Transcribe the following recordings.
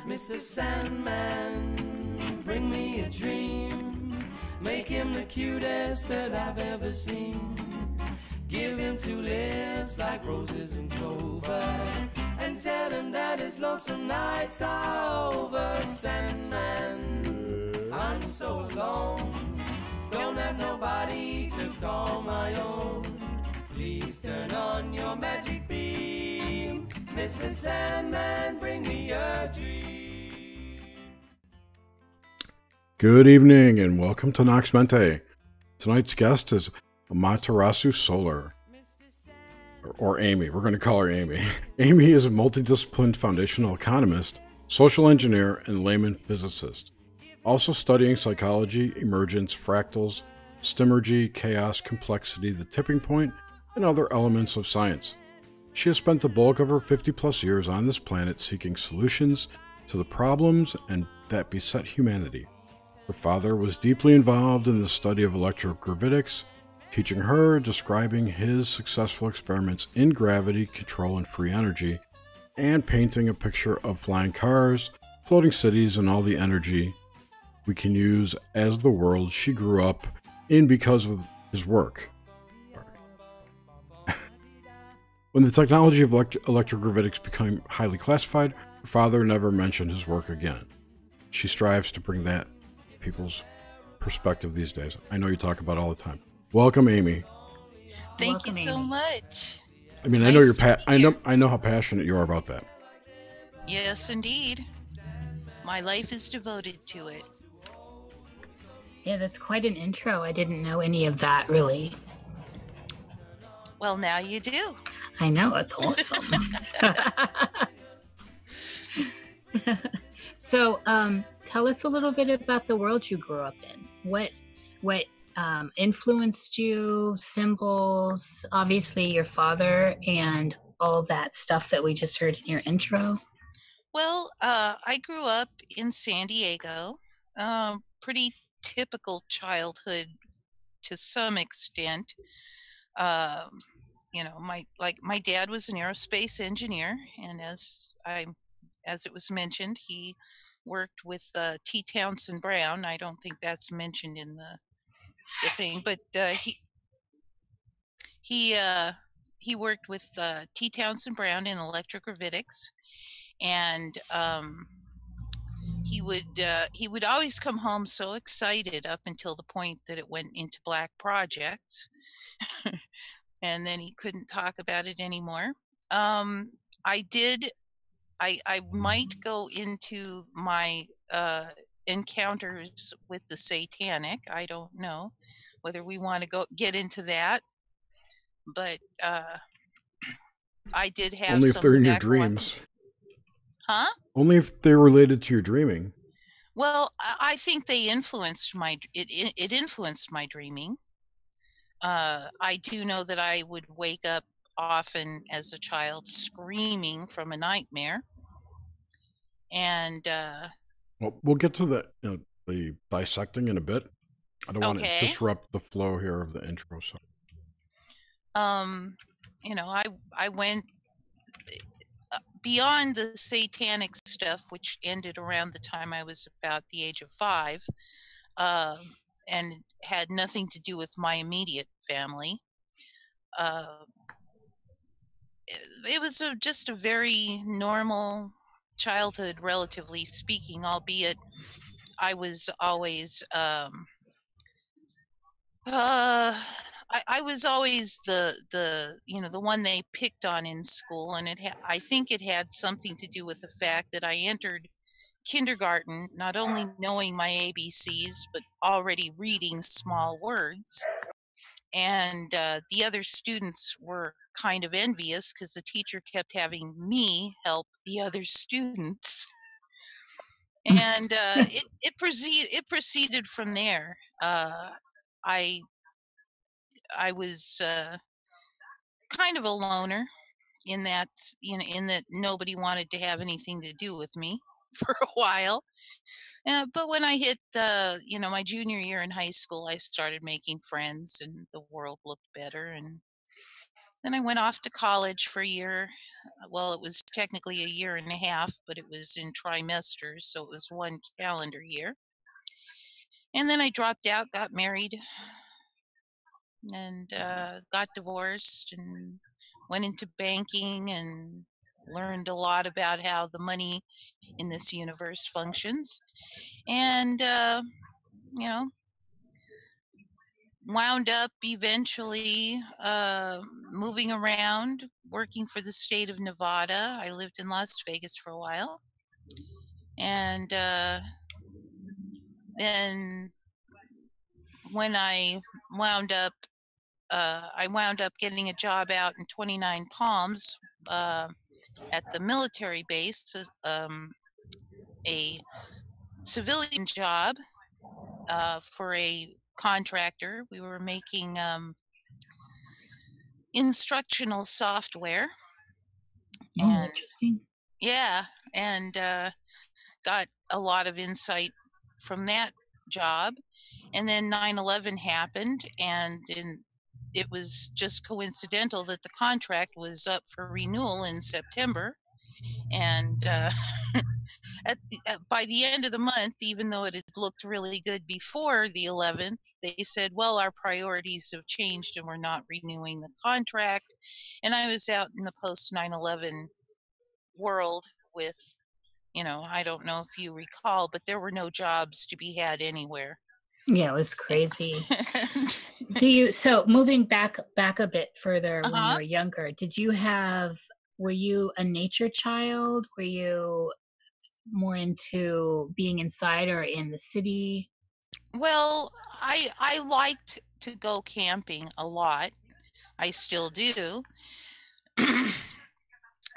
Mr. Sandman, bring me a dream. Make him the cutest that I've ever seen. Give him two lips like roses and clover, and tell him that his lonesome nights are over. Sandman, I'm so alone, don't have nobody to call my own. Please turn on your magic beam, Mr. Sandman, bring me a dream. Good evening and welcome to Nox Mente. Tonight's guest is Amaterasu Solar, or Amy. We're going to call her Amy. Amy is a multidisciplined foundational economist, social engineer, and layman physicist, also studying psychology, emergence, fractals, stigmergy, chaos, complexity, the tipping point, and other elements of science. She has spent the bulk of her 50-plus years on this planet seeking solutions to the problems that beset humanity. Her father was deeply involved in the study of electrogravitics, teaching her, describing his successful experiments in gravity, control, and free energy, and painting a picture of flying cars, floating cities, and all the energy we can use as the world she grew up in because of his work. When the technology of electrogravitics became highly classified, her father never mentioned his work again. She strives to bring that people's perspective these days. I know you talk about it all the time. Welcome, Amy. Thank you so much. I mean, I know I know how passionate you are about that. Yes, indeed. My life is devoted to it. Yeah, that's quite an intro. I didn't know any of that, really. Well, now you do. I know, it's awesome. So, tell us a little bit about the world you grew up in. What influenced you, symbols, obviously your father, and all that stuff that we just heard in your intro? Well, I grew up in San Diego. Pretty typical childhood to some extent. My dad was an aerospace engineer, and as it was mentioned, he worked with T. Townsend Brown. I don't think that's mentioned in the thing, but he worked with T. Townsend Brown in electrogravitics, and he would always come home so excited up until the point that it went into black projects, and then he couldn't talk about it anymore. I might go into my encounters with the satanic. I don't know whether we want to get into that, but I did have only if some they're in your background. dreams. Huh? Only if they're related to your dreaming. Well, I think they influenced it influenced my dreaming. I do know that I would wake up often as a child screaming from a nightmare. And well, we'll get to the dissecting in a bit. I don't want to disrupt the flow here of the intro. So, I went beyond the satanic stuff, which ended around the time I was about the age of 5, and had nothing to do with my immediate family. It was just a very normal childhood, relatively speaking, albeit I was always I was always the one they picked on in school, and I think it had something to do with the fact that I entered kindergarten not only knowing my ABCs but already reading small words. And the other students were kind of envious because the teacher kept having me help the other students. And it proceeded from there. I was kind of a loner in that nobody wanted to have anything to do with me. for a while. But when I hit my junior year in high school, I started making friends and the world looked better. And then I went off to college for a year. Well, it was technically a year and a half, but it was in trimesters, so it was one calendar year. And then I dropped out, got married, and got divorced, and went into banking and learned a lot about how the money in this universe functions. And, wound up eventually moving around, working for the state of Nevada. I lived in Las Vegas for a while. And then when I wound up getting a job out in 29 Palms at the military base, a civilian job for a contractor. We were making instructional software. Oh, interesting. Yeah, and got a lot of insight from that job. And then 9/11 happened, and it was just coincidental that the contract was up for renewal in September. And by the end of the month, even though it had looked really good before the 11th, they said, well, our priorities have changed and we're not renewing the contract. And I was out in the post 9/11 world with, I don't know if you recall, but there were no jobs to be had anywhere. Yeah, it was crazy. So moving back a bit further, when you were younger, were you a nature child? Were you more into being inside or in the city? Well, I liked to go camping a lot. I still do.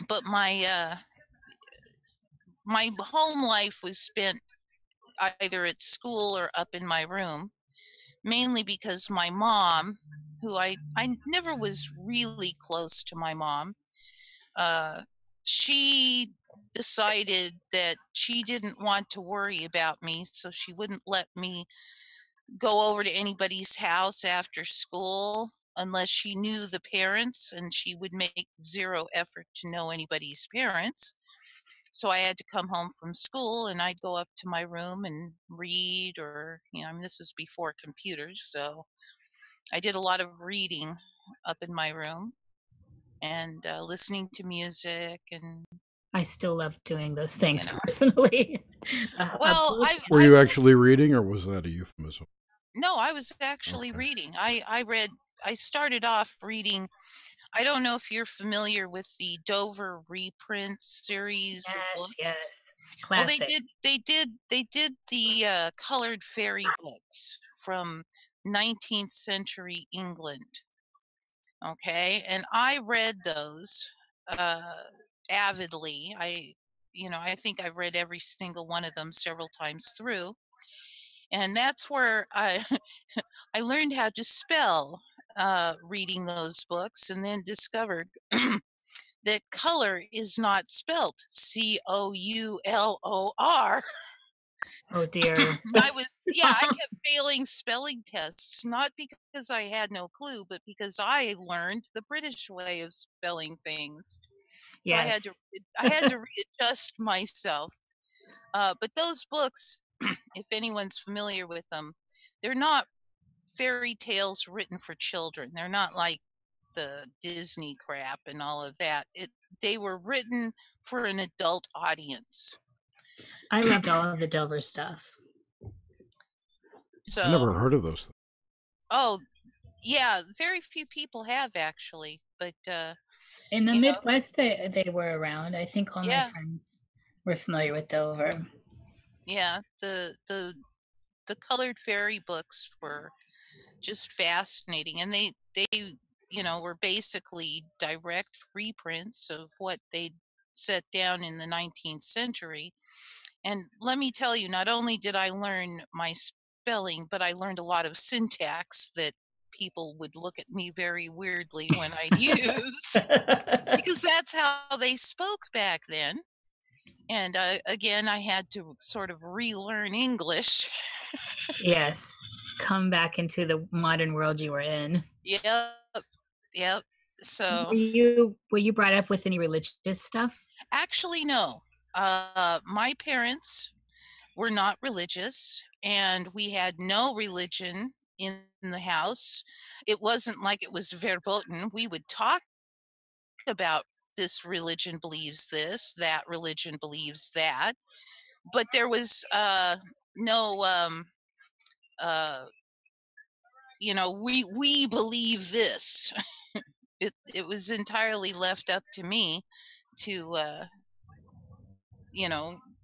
But my home life was spent either at school or up in my room, mainly because my mom, who I never was really close to my mom, she decided that she didn't want to worry about me, so she wouldn't let me go over to anybody's house after school unless she knew the parents, and she would make zero effort to know anybody's parents. So I had to come home from school and I'd go up to my room and read, or, this was before computers. So I did a lot of reading up in my room and listening to music. And I still love doing those things personally. Well, were you actually reading, or was that a euphemism? No, I was actually reading. I started off reading. I don't know if you're familiar with the Dover reprint series of books. Yes, classic. Well, they did the colored fairy books from 19th century England. Okay, and I read those avidly. I think I read every single one of them several times through. And that's where I I learned how to spell reading those books, and then discovered that color is not spelt COULOR. Oh dear. I kept failing spelling tests, not because I had no clue, but because I learned the British way of spelling things. So I had to readjust myself. But those books, if anyone's familiar with them, they're not fairy tales written for children. They're not like the Disney crap and all of that. They were written for an adult audience. I loved all of the Dover stuff. So I never heard of those things. Oh, yeah, very few people have actually, but in the Midwest they were around. I think all my friends were familiar with Dover. Yeah, the colored fairy books were just fascinating, and they were basically direct reprints of what they'd set down in the 19th century. And let me tell you, not only did I learn my spelling, but I learned a lot of syntax that people would look at me very weirdly when I use, because that's how they spoke back then. And again, I had to sort of relearn English. Yes. Come back into the modern world you were in. Yep. So were you brought up with any religious stuff? Actually, no. My parents were not religious, and we had no religion in the house. It wasn't like it was verboten. We would talk about this religion believes this, that religion believes that, but there was no we believe this. It was entirely left up to me to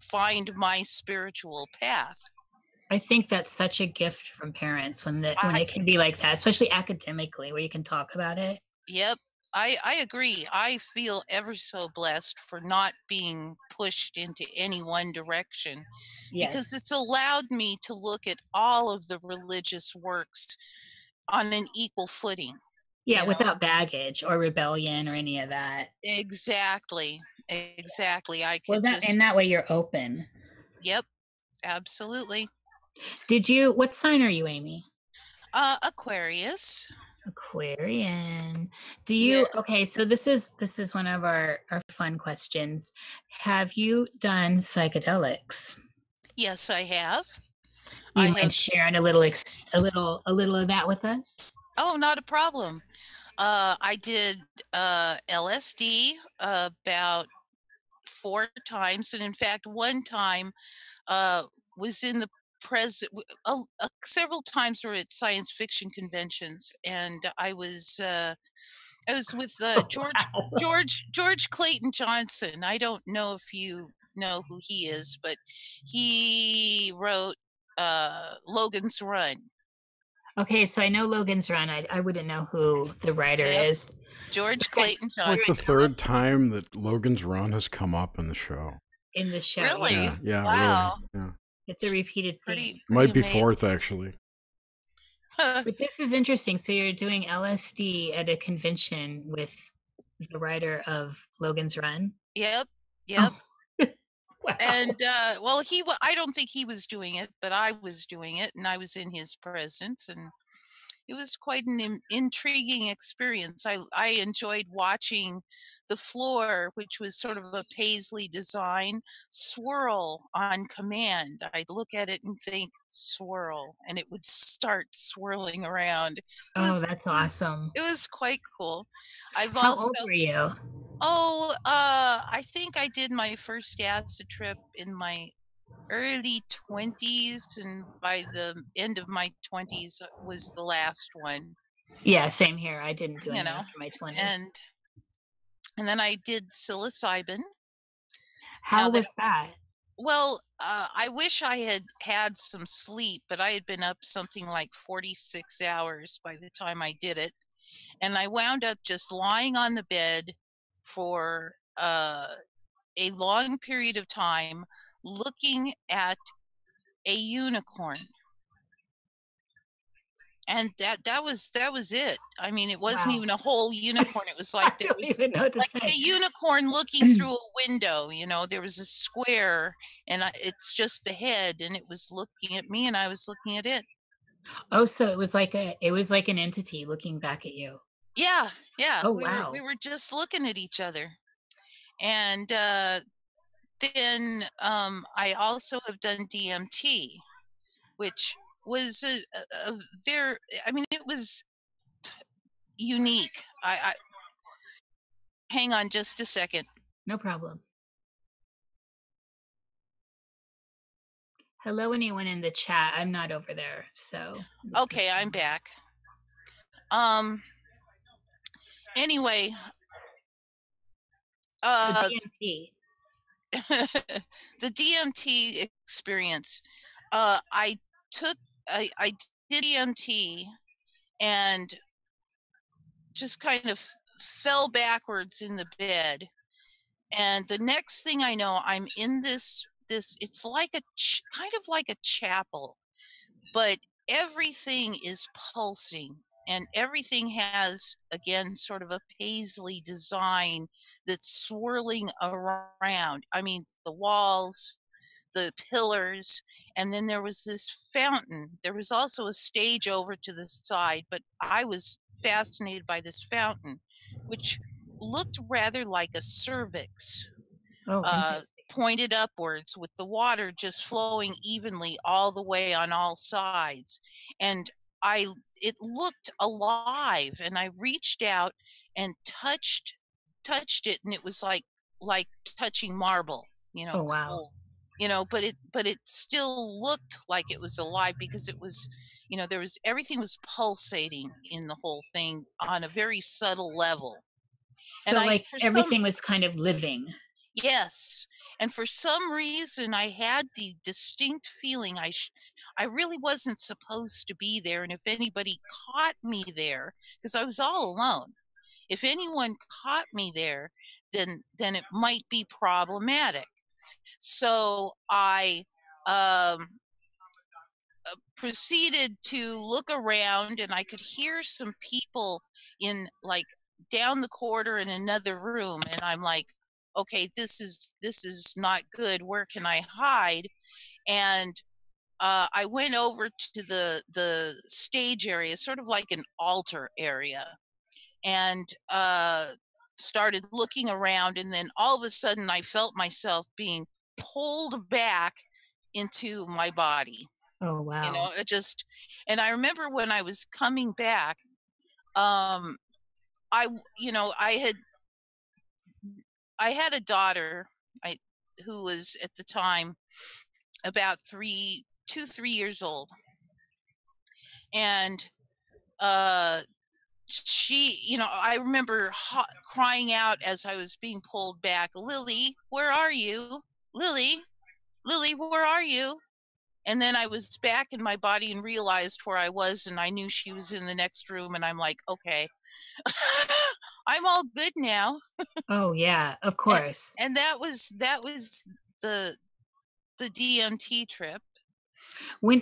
find my spiritual path. I think that's such a gift from parents when it can be like that, especially academically, where you can talk about it. Yep. I agree. I feel ever so blessed for not being pushed into any one direction, because it's allowed me to look at all of the religious works on an equal footing. Yeah, without baggage or rebellion or any of that. Exactly. I could in that way you're open. Yep. Absolutely. What sign are you, Amy? Aquarius. Aquarian. Okay, so this is one of our fun questions. Have you done psychedelics? Yes, I have. You mind sharing a little of that with us? Oh, not a problem. I did LSD about 4 times, and in fact, one time was in the several times were at science fiction conventions, and I was with George Clayton Johnson. I don't know if you know who he is, but he wrote Logan's Run. Okay, so I know Logan's Run. I wouldn't know who the writer is. George Clayton Johnson. It's like the third time that Logan's Run has come up in the show. Really? Yeah, wow. Really. Yeah. It's a repeated theme. Might be fourth, actually. But this is interesting. So you're doing LSD at a convention with the writer of Logan's Run? Yep. Oh. Wow. And I don't think he was doing it, but I was doing it, and I was in his presence, and it was quite an intriguing experience. I enjoyed watching the floor, which was sort of a paisley design, swirl on command. I'd look at it and think, swirl, and it would start swirling around. That's awesome. It was quite cool. How old were you? I think I did my first acid trip in my early 20s, and by the end of my 20s was the last one. Yeah, same here. I didn't do any after my 20s. And then I did psilocybin. How was that? Well, I wish I had had some sleep, but I had been up something like 46 hours by the time I did it. And I wound up just lying on the bed for a long period of time looking at a unicorn. And that was it. I mean, it wasn't even a whole unicorn. It was like there was like a unicorn looking through a window. There was a square, and it's just the head, and it was looking at me, and I was looking at it. Oh, so it was like an entity looking back at you. Yeah. Oh, wow. We were just looking at each other. And then I also have done DMT, which was a very, it was unique. I hang on just a second. No problem. Hello, anyone in the chat. I'm not over there, so. Okay, I'm back. Anyway. So DMT. The DMT experience. I did DMT and just kind of fell backwards in the bed. And the next thing I know, I'm in this it's like kind of like a chapel, but everything is pulsing and everything has, again, sort of a paisley design that's swirling around. I mean, the walls, the pillars, and then there was this fountain. There was also a stage over to the side, but I was fascinated by this fountain, which looked rather like a cervix, pointed upwards, with the water just flowing evenly all the way on all sides. And it looked alive, and I reached out and touched it, and it was like touching marble, Oh, wow. cold, but it still looked like it was alive, because it was, everything was pulsating in the whole thing on a very subtle level. So like everything was kind of living. Yes. And for some reason, I had the distinct feeling I really wasn't supposed to be there. And if anybody caught me there, because I was all alone, if anyone caught me there, then it might be problematic. So I proceeded to look around, and I could hear some people in, like, down the corridor in another room. And I'm like, okay, this is not good. Where can I hide? And I went over to the stage area, sort of like an altar area, and started looking around. And then all of a sudden, I felt myself being pulled back into my body. Oh, wow. And I remember when I was coming back, I had a daughter who was at the time about 3 years old. And she, I remember crying out as I was being pulled back, "Lily, where are you? Lily, where are you?" And then I was back in my body and realized where I was, and I knew she was in the next room. And I'm like, okay, I'm all good now. Oh, yeah, of course. And that was the DMT trip.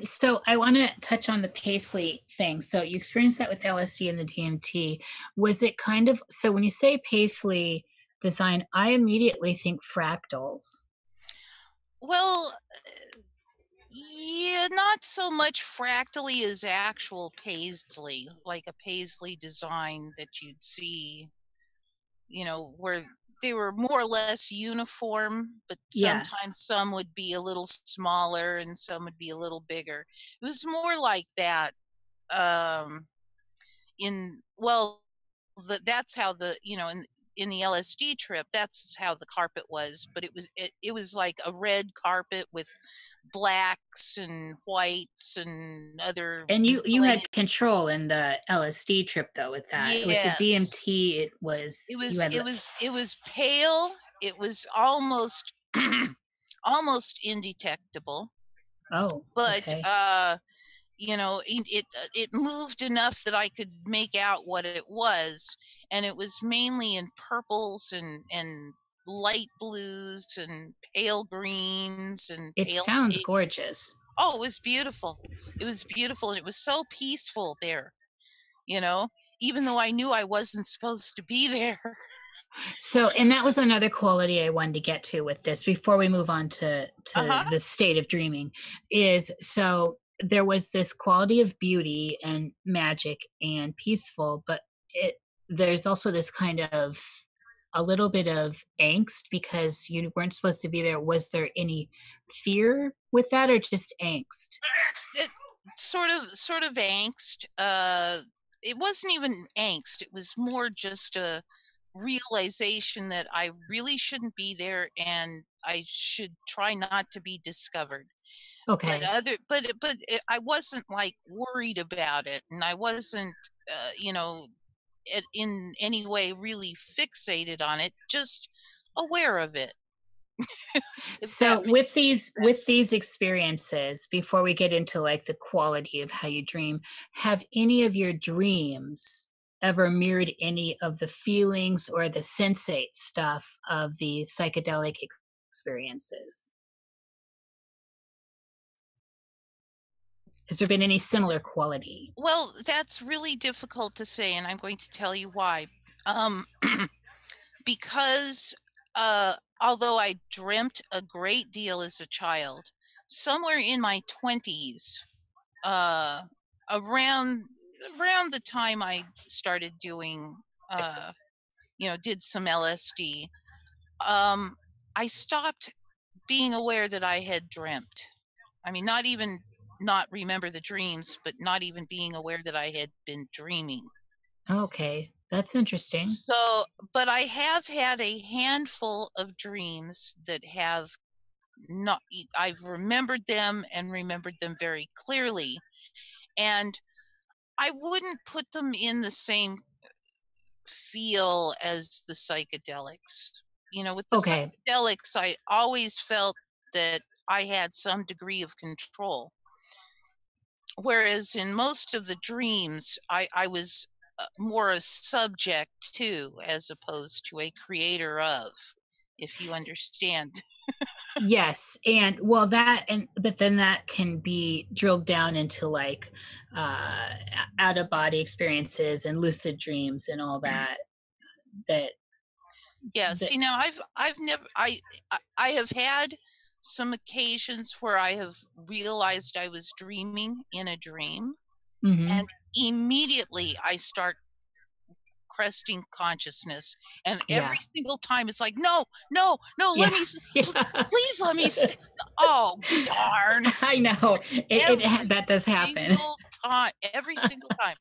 So I want to touch on the paisley thing. So you experienced that with LSD and the DMT. Was it kind of, so when you say paisley design, I immediately think fractals. Well, yeah, not so much fractally as actual paisley, like a paisley design that you'd see, where they were more or less uniform, but sometimes some would be a little smaller and some would be a little bigger. It was more like that. That's how in the LSD trip, that's how the carpet was, but it was like a red carpet with blacks and whites and other. And you had control in the LSD trip though with that. Yes. With the DMT, it was pale. It was almost almost indetectable. Oh, but okay. It moved enough that I could make out what it was, and it was mainly in purples and light blues and pale greens and it sounds gorgeous. Oh, it was beautiful. It was beautiful, and it was so peaceful there, even though I knew I wasn't supposed to be there. So, and that was another quality I wanted to get to with this before we move on to the state of dreaming, is so there was this quality of beauty and magic and peaceful, but there's also this kind of a little bit of angst because you weren't supposed to be there. Was there any fear with that, or just angst? Sort of angst. It wasn't even angst. It was more just a realization that I really shouldn't be there, and I should try not to be discovered. Okay. But I wasn't like worried about it, and I wasn't, in any way really fixated on it, just aware of it. So with these experiences, before we get into like the quality of how you dream, have any of your dreams ever mirrored any of the feelings or the sensate stuff of the psychedelic experiences? Has there been any similar quality? Well, that's really difficult to say, and I'm going to tell you why. Because although I dreamt a great deal as a child, somewhere in my 20s, around the time I started doing, did some LSD, I stopped being aware that I had dreamt. I mean, not remember the dreams, but not even being aware that I had been dreaming. Okay, that's interesting. So, but I have had a handful of dreams that have not, I've remembered them and remembered them very clearly. And I wouldn't put them in the same feel as the psychedelics. With the psychedelics, I always felt that I had some degree of control. Whereas in most of the dreams, I was more a subject to, as opposed to a creator of, if you understand. Yes, and well, but then that can be drilled down into like out of body experiences and lucid dreams and all that. See, now I have had some occasions where I have realized I was dreaming in a dream, and immediately I start cresting consciousness, and every single time it's like, no, let me please let me oh darn. I know that does happen every single time,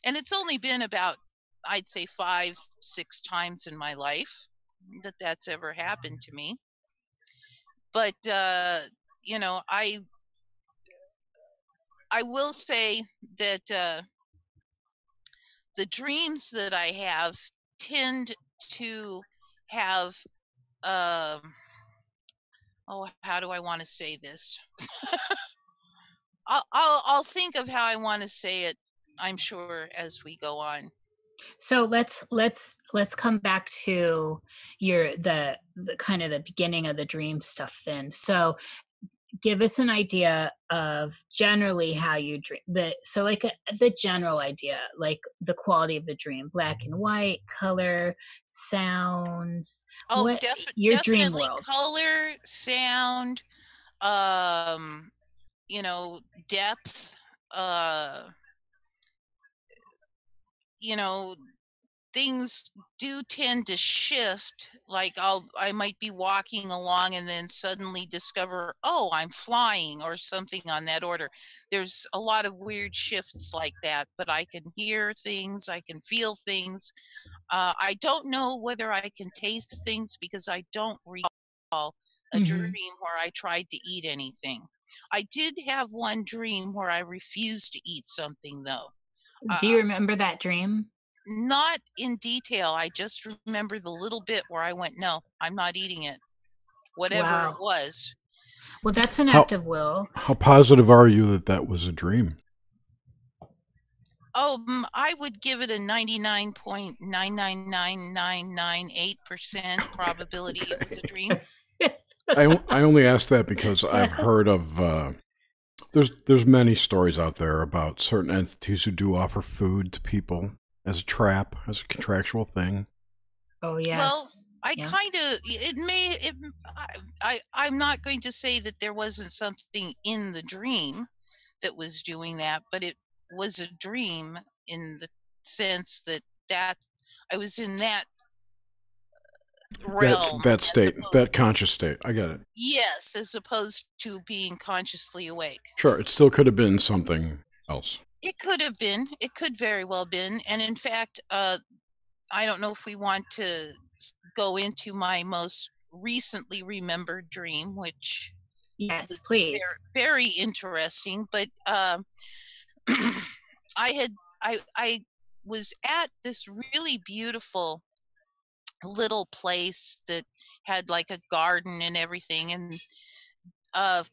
and it's only been about, I'd say, 5-6 times in my life that's ever happened to me. But I will say that the dreams that I have tend to have, how do I want to say this? I'll think of how I want to say it, I'm sure, as we go on. So let's come back to the kind of the beginning of the dream stuff then. So give us an idea of generally how you dream. The general idea, like the quality of the dream, black and white, color, sounds. Oh, your definitely dream world. Color, sound, depth, things do tend to shift. Like I might be walking along and then suddenly discover, oh, I'm flying, or something on that order. There's a lot of weird shifts like that, but I can hear things, I can feel things. I don't know whether I can taste things, because I don't recall a dream where I tried to eat anything. I did have one dream where I refused to eat something, though. Do you remember that dream? Not in detail. I just remember the little bit where I went, no, I'm not eating it, whatever it was. Well, that's an act of will. How positive are you that was a dream? Oh, I would give it a 99.999998% probability it was a dream. I only ask that because I've heard of there's many stories out there about certain entities who do offer food to people as a trap, as a contractual thing. Oh yes. Well, I'm not going to say that there wasn't something in the dream that was doing that, but it was a dream in the sense that I was in that realm, that state, that conscious state. I get it. Yes, as opposed to being consciously awake. Sure, it still could have been something else. It could have been. It could very well been. And in fact, I don't know if we want to go into my most recently remembered dream, which yes, please, very interesting. But I was at this really beautiful little place that had like a garden and everything, and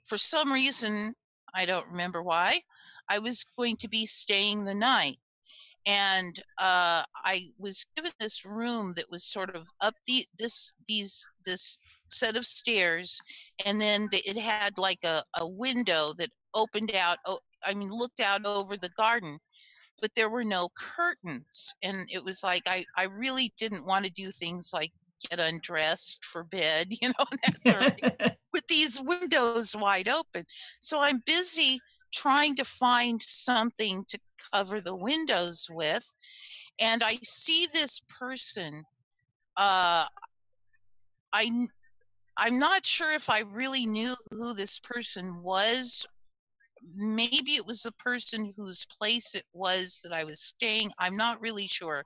for some reason, I don't remember why, I was going to be staying the night, and I was given this room that was sort of up this set of stairs, and then it had like a window that opened out looked out over the garden, but there were no curtains. And it was like, I really didn't want to do things like get undressed for bed, and that sort of thing, with these windows wide open. So I'm busy trying to find something to cover the windows with. And I see this person. I'm not sure if I really knew who this person was. Maybe it was the person whose place it was that I was staying. I'm not really sure.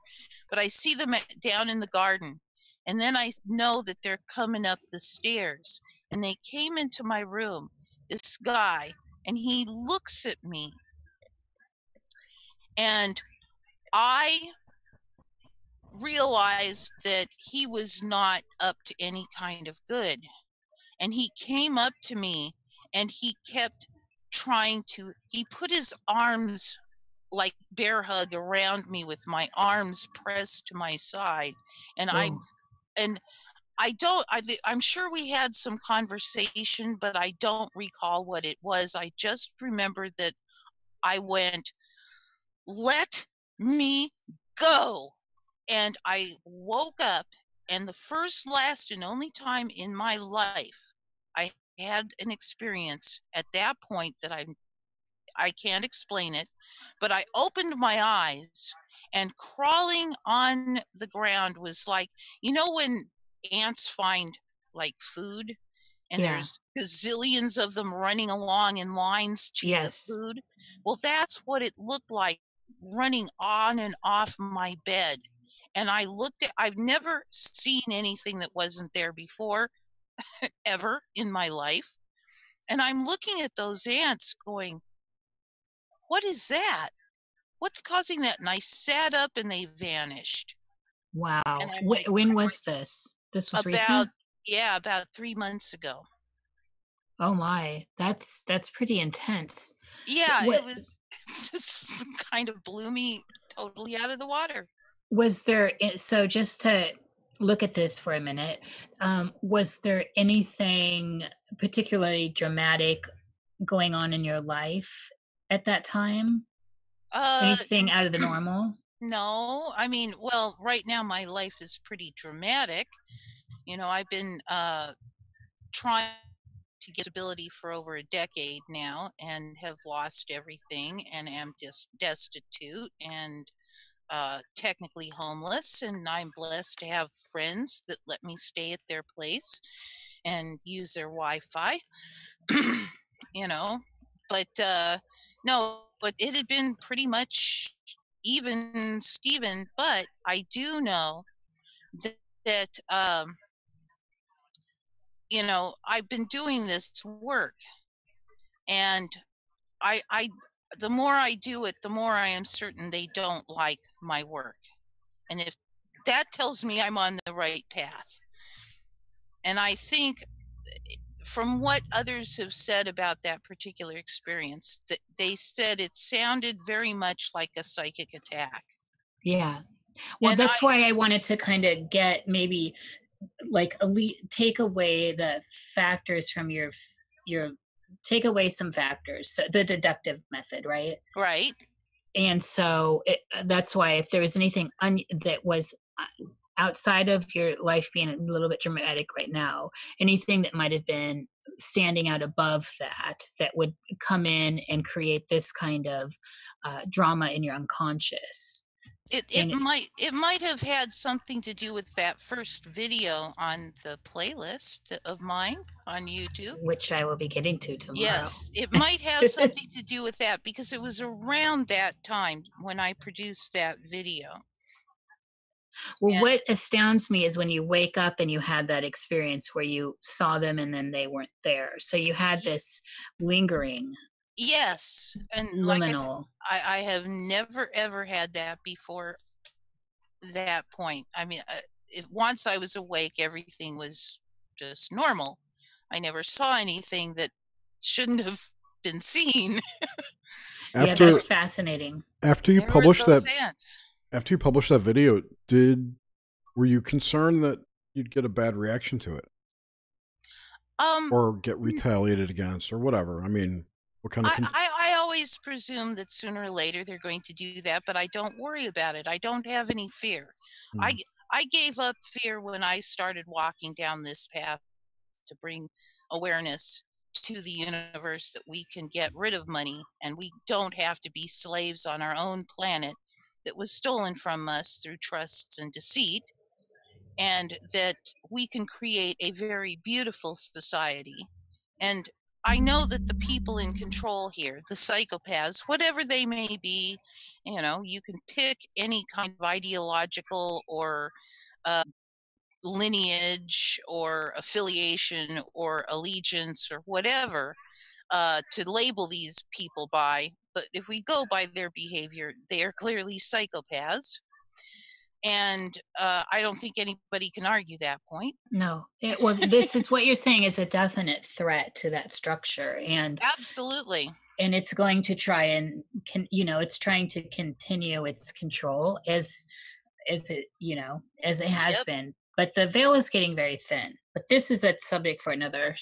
But I see them down in the garden. And then I know that they're coming up the stairs. And they came into my room, this guy, and he looks at me. And I realized that he was not up to any kind of good. And he came up to me and he kept he put his arms like bear hug around me with my arms pressed to my side. And I'm sure we had some conversation, but I don't recall what it was. I just remember that I went, "Let me go." And I woke up, and the first, last, and only time in my life I had an experience at that point that I can't explain it, but I opened my eyes, and crawling on the ground was like, when ants find like food and there's gazillions of them running along in lines to the food. Well, that's what it looked like, running on and off my bed. And I've never seen anything that wasn't there before, ever in my life. And I'm looking at those ants going, what is that? What's causing that? And I sat up and they vanished. Wow. When was this? This was recent? Yeah, about 3 months ago. Oh my, that's pretty intense. Yeah, it just kind of blew me totally out of the water. Was there, so just to look at this for a minute, was there anything particularly dramatic going on in your life at that time? Anything out of the normal? No, well, right now my life is pretty dramatic. I've been trying to get stability for over a decade now and have lost everything and am just destitute and technically homeless, and I'm blessed to have friends that let me stay at their place and use their Wi-Fi. But no, but it had been pretty much even Steven. But I do know that I've been doing this work, and I the more I do it, the more I am certain they don't like my work. And if that tells me I'm on the right path. And I think from what others have said about that particular experience, that they said it sounded very much like a psychic attack. Yeah. Well, and that's why I wanted to kind of get maybe like take away the factors from your take away some factors, so the deductive method, right? Right. And so that's why if there was anything that was outside of your life being a little bit dramatic right now, anything that might have been standing out above that would come in and create this kind of drama in your unconscious. It might have had something to do with that first video on the playlist of mine on YouTube, which I will be getting to tomorrow. Yes, it might have something to do with that, because it was around that time when I produced that video. Well, what astounds me is when you wake up and you had that experience where you saw them and then they weren't there. So you had this lingering. Yes, and liminal. Like I said, I have never ever had that before that point. Once I was awake, everything was just normal. I never saw anything that shouldn't have been seen. Yeah, that's fascinating. After you published that video, were you concerned that you'd get a bad reaction to it? Or get retaliated against or whatever? What kind of always presume that sooner or later they're going to do that, but I don't worry about it. I don't have any fear. I gave up fear when I started walking down this path to bring awareness to the universe that we can get rid of money and we don't have to be slaves on our own planet that was stolen from us through trusts and deceit, and that we can create a very beautiful society. And I know that the people in control here, the psychopaths, whatever they may be, you can pick any kind of ideological or lineage or affiliation or allegiance or whatever to label these people by. But if we go by their behavior, they are clearly psychopaths. And I don't think anybody can argue that point. No. Well, this is what you're saying is a definite threat to that structure. And absolutely. And it's going to try and, it's trying to continue its control as it has been. But the veil is getting very thin. But this is a subject for another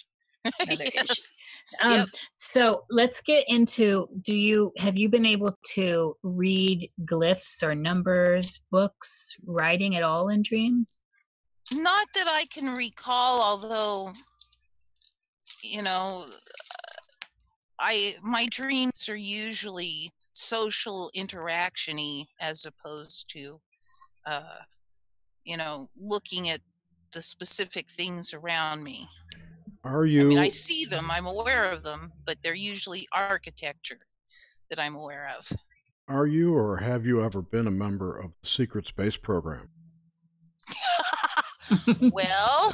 issue. So let's get into, have you been able to read glyphs or numbers, books, writing at all in dreams? Not that I can recall, although, my dreams are usually social interaction-y as opposed to, looking at the specific things around me. I see them, I'm aware of them, but they're usually architecture that I'm aware of. Are you or have you ever been a member of the secret space program? Well,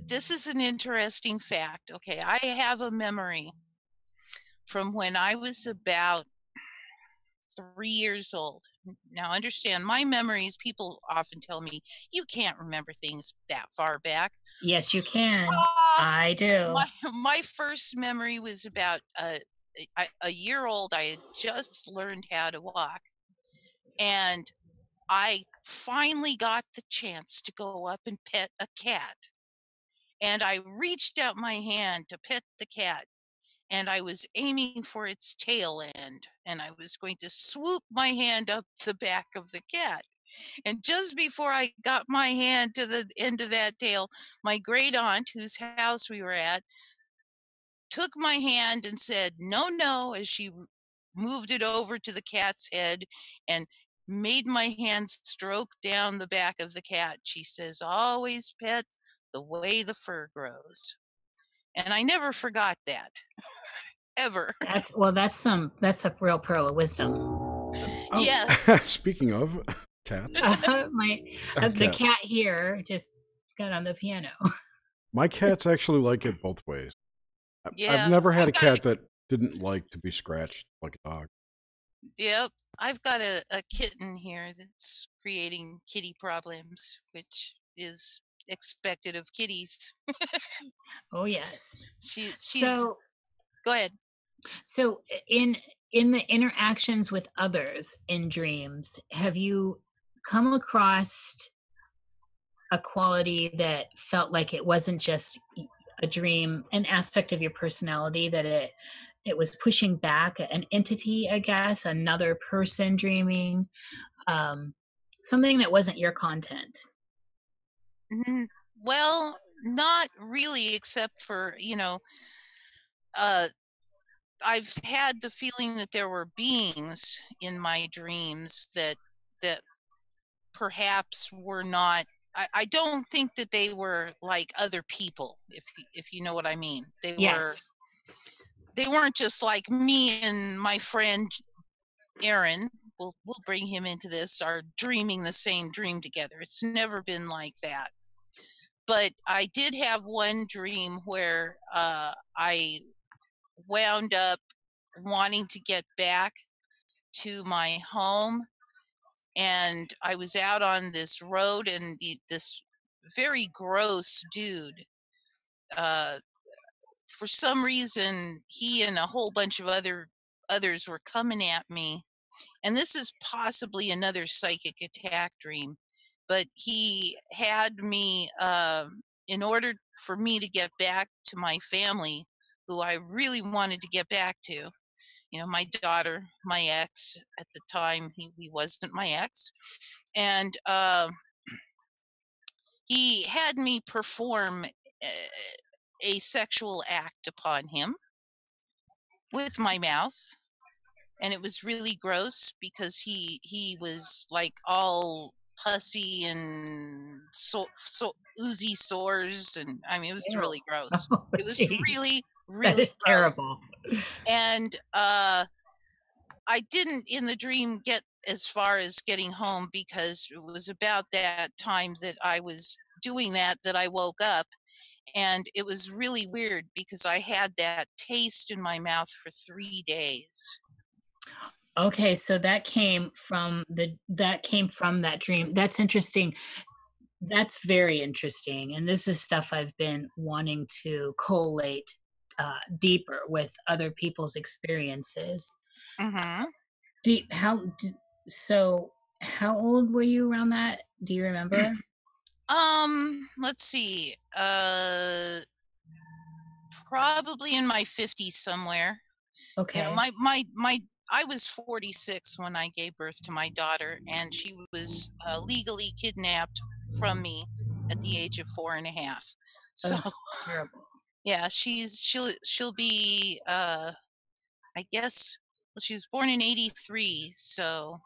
this is an interesting fact. Okay, I have a memory from when I was about 3 years old. Now, understand, my memories, people often tell me, you can't remember things that far back. Yes, you can. I do. My first memory was about a year old. I had just learned how to walk. And I finally got the chance to go up and pet a cat. And I reached out my hand to pet the cat. And I was aiming for its tail end. And I was going to swoop my hand up the back of the cat. And just before I got my hand to the end of that tail, my great aunt, whose house we were at, took my hand and said, "No, no," as she moved it over to the cat's head and made my hand stroke down the back of the cat. She says, "Always pet the way the fur grows." And I never forgot that. Ever. That's a real pearl of wisdom. Yes. Speaking of cats. The cat here just got on the piano. My cats actually like it both ways. Yeah, I've never had a cat that didn't like to be scratched like a dog. Yep. I've got a kitten here that's creating kitty problems, which is expected of kitties. Oh, yes. She's go ahead. So in the interactions with others in dreams, have you come across a quality that felt like it wasn't just a dream, an aspect of your personality, that it was pushing back an entity, I guess, another person dreaming, something that wasn't your content? Well, not really, except for, I've had the feeling that there were beings in my dreams that perhaps were not. I don't think that they were like other people, if you know what I mean. They weren't just like me and my friend Aaron. We'll bring him into this, are dreaming the same dream together. It's never been like that. But I did have one dream where I wound up wanting to get back to my home, and I was out on this road, and this very gross dude, for some reason, he and a whole bunch of others were coming at me. And this is possibly another psychic attack dream, but he had me, in order for me to get back to my family, who I really wanted to get back to, my daughter, my ex at the time, he wasn't my ex, and he had me perform a sexual act upon him with my mouth, and it was really gross because he was like all pussy and so oozy sores, and I mean it was really gross. Oh, It was geez. really That is gross. terrible. And I didn't in the dream get as far as getting home because it was about that time that I was doing that I woke up, and it was really weird because I had that taste in my mouth for 3 days. Okay, so that came from that dream. That's interesting. That's very interesting, and this is stuff I've been wanting to collate deeper with other people's experiences. Mm-hmm. So how old were you around that? Do you remember? Let's see. Probably in my 50s somewhere. Okay. I was 46 when I gave birth to my daughter, and she was legally kidnapped from me at the age of 4.5. So terrible. Yeah, she'll be I guess, well, she was born in 83, so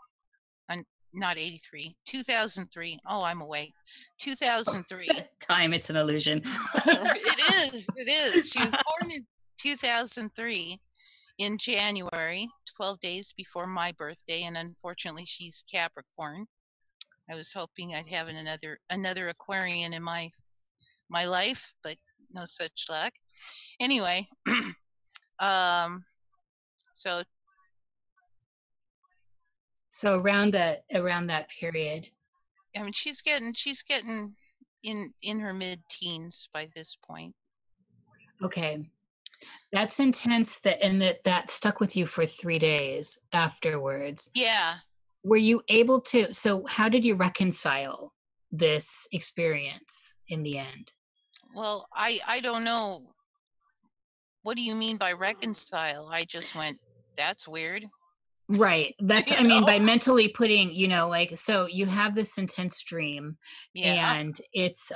not 83, 2003. Oh, I'm awake. 2003. Time, it's an illusion. It is. She was born in 2003 in January, 12 days before my birthday, and unfortunately she's Capricorn. I was hoping I'd have another Aquarian in my life, but no such luck. Anyway, so around that period. I mean, she's getting in her mid-teens by this point. Okay. That's intense, that stuck with you for 3 days afterwards. Yeah. Were you able to, so how did you reconcile this experience in the end? Well, I don't know. What do you mean by reconcile? I just went, that's weird. Right. That's, I mean, by mentally putting, like, so you have this intense dream, and it's,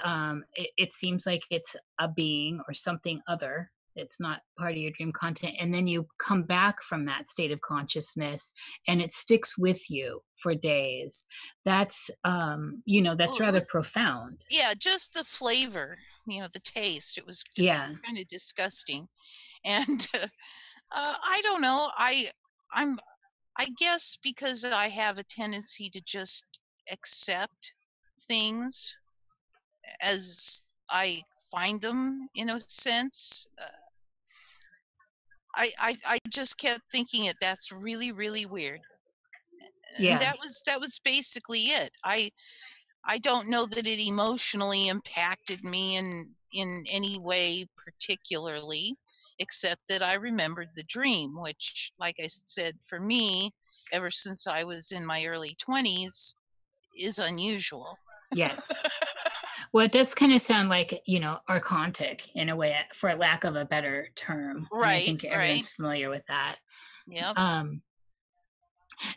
it seems like it's a being or something other. It's not part of your dream content. And then you come back from that state of consciousness and it sticks with you for days. That's, that's rather profound. Yeah. Just the flavor, the taste. It was just kind of disgusting. And I don't know. I guess because I have a tendency to just accept things as I find them, in a sense. I just kept thinking that's really, really weird. Yeah. And that was basically it. I don't know that it emotionally impacted me in any way particularly, except that I remembered the dream, which, like I said, for me, ever since I was in my early 20s, is unusual. Yes. Well, it does kind of sound like, archontic in a way, for lack of a better term. Right. And I think everyone's familiar with that. Yep.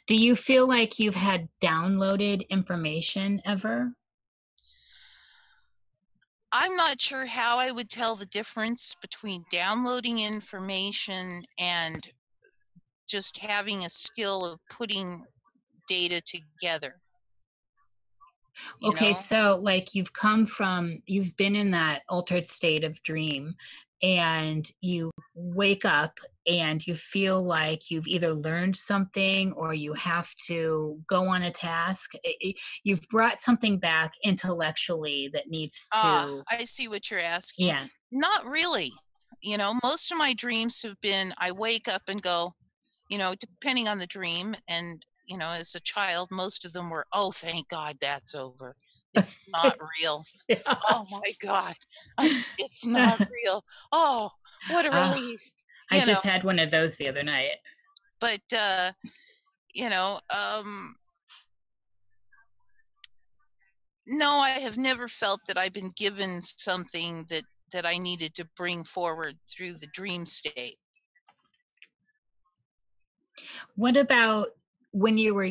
Do you feel like you've had downloaded information ever? I'm not sure how I would tell the difference between downloading information and just having a skill of putting data together. Okay, so like you've been in that altered state of dream, and you wake up and you feel like you've either learned something or you have to go on a task. You've brought something back intellectually that needs to. I see what you're asking. Yeah. Not really. Most of my dreams have been, I wake up and go, depending on the dream, and as a child, most of them were, oh, thank God that's over. It's not real. Oh my God. It's not real. Oh, what a relief. I just had one of those the other night. But, no, I have never felt that I've been given something that I needed to bring forward through the dream state. What about when you were,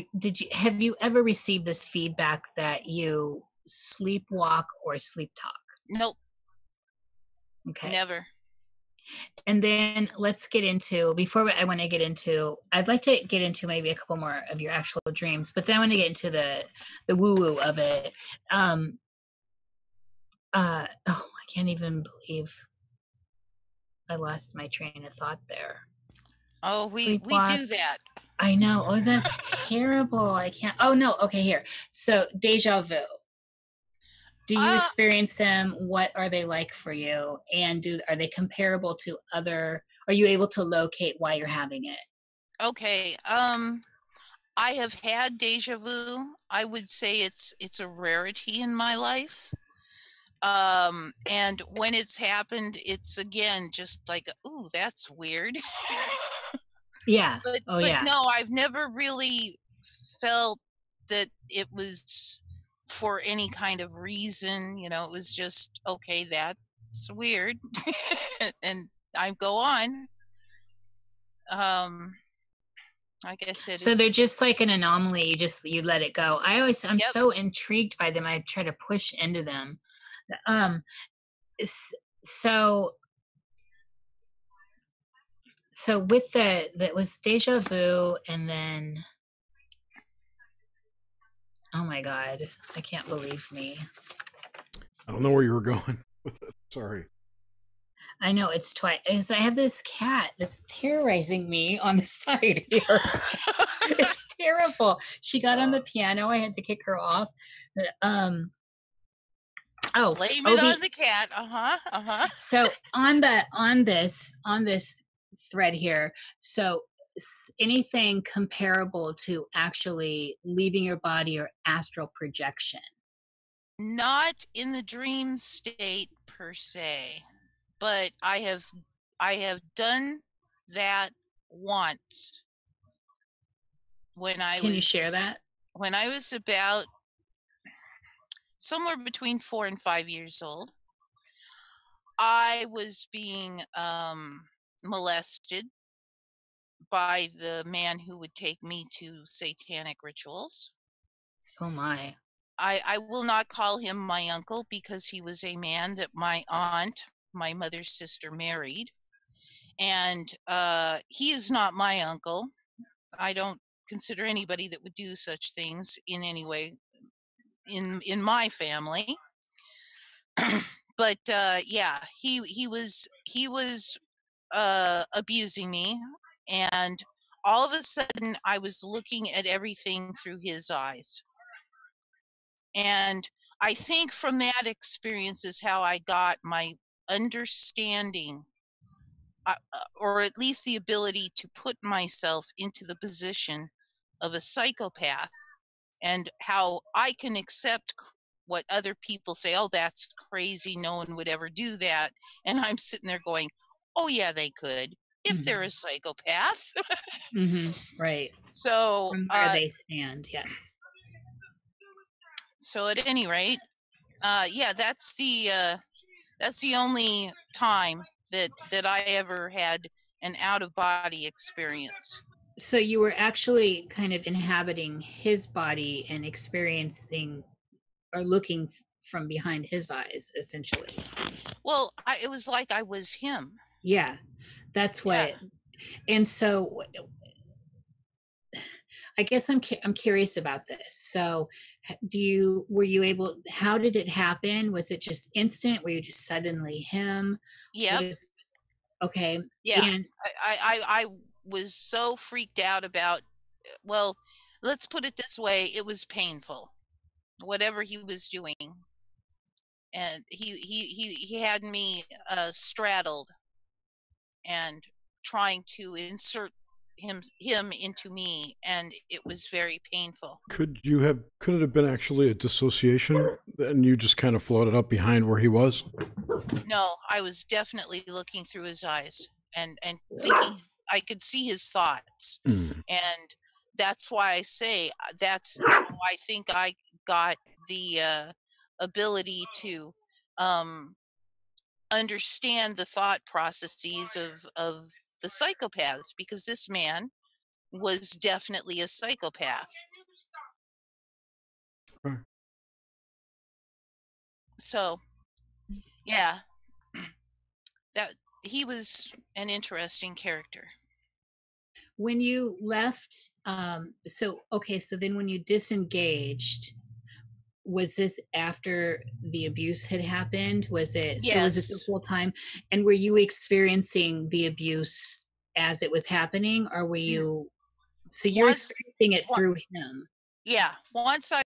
have you ever received this feedback that you sleepwalk or sleep talk? Nope. Okay. Never. And then let's get into, I want to get into, I'd like to get into maybe a couple more of your actual dreams, but then I want to get into the woo-woo of it. I can't even believe I lost my train of thought there. Oh, we do that. I know. Oh, that's terrible. I can't. Oh, no. Okay, here. So, deja vu. Do you experience them? What are they like for you? And are they comparable to other? Are you able to locate why you're having it? Okay. I have had deja vu. I would say it's a rarity in my life. And when it's happened, it's again just like, ooh, that's weird. Yeah. But yeah. No, I've never really felt that it was for any kind of reason. You know, it was just, okay, that's weird. And I go on. Like I said, so they're just like an anomaly. You let it go. I'm Yep. so intrigued by them. I try to push into them. So with that was deja vu, and then, oh my God, I can't believe me. I don't know where you were going with it. Sorry. I know it's twice. I have this cat that's terrorizing me on the side here. It's terrible. She got on the piano. I had to kick her off. Blame it on the cat. So on this thread here, so anything comparable to actually leaving your body or astral projection? Not in the dream state per se, but I have done that once when Can you share that? When I was about somewhere between 4 and 5 years old. I was being molested by the man who would take me to satanic rituals. Oh my. I will not call him my uncle because he was a man that my aunt, my mother's sister, married. And he is not my uncle. I don't consider anybody that would do such things in any way in my family. But yeah, he was abusing me, and all of a sudden I was looking at everything through his eyes. And I think from that experience is how I got my understanding, or at least the ability to put myself into the position of a psychopath, and how I can accept what other people say, oh, that's crazy, no one would ever do that. And I'm sitting there going, oh yeah, they could, if they're a psychopath. Right. So from where they stand, yes. So at any rate, yeah, that's the only time that I ever had an out-of-body experience. So you were actually kind of inhabiting his body and experiencing or looking from behind his eyes, essentially. Well, it was like I was him. Yeah, that's what. Yeah. And so I guess I'm curious about this. So were you able, how did it happen? Was it just instant? Were you just suddenly him? Yep. Okay. Yeah. And I was so freaked out about, well, let's put it this way, it was painful, whatever he was doing. And he had me straddled and trying to insert him into me, and it was very painful. Could it have been actually a dissociation and you just kind of floated up behind where he was? No, I was definitely looking through his eyes and thinking I could see his thoughts. And that's why I say that's how I think I got the ability to understand the thought processes of the psychopaths, because this man was definitely a psychopath. So, yeah, that he was an interesting character. When you left, so then when you disengaged, was this after the abuse had happened? Was it, Yes. so was it the full time? And were you experiencing the abuse as it was happening, or were you, so you're experiencing it through him? Yeah. Once I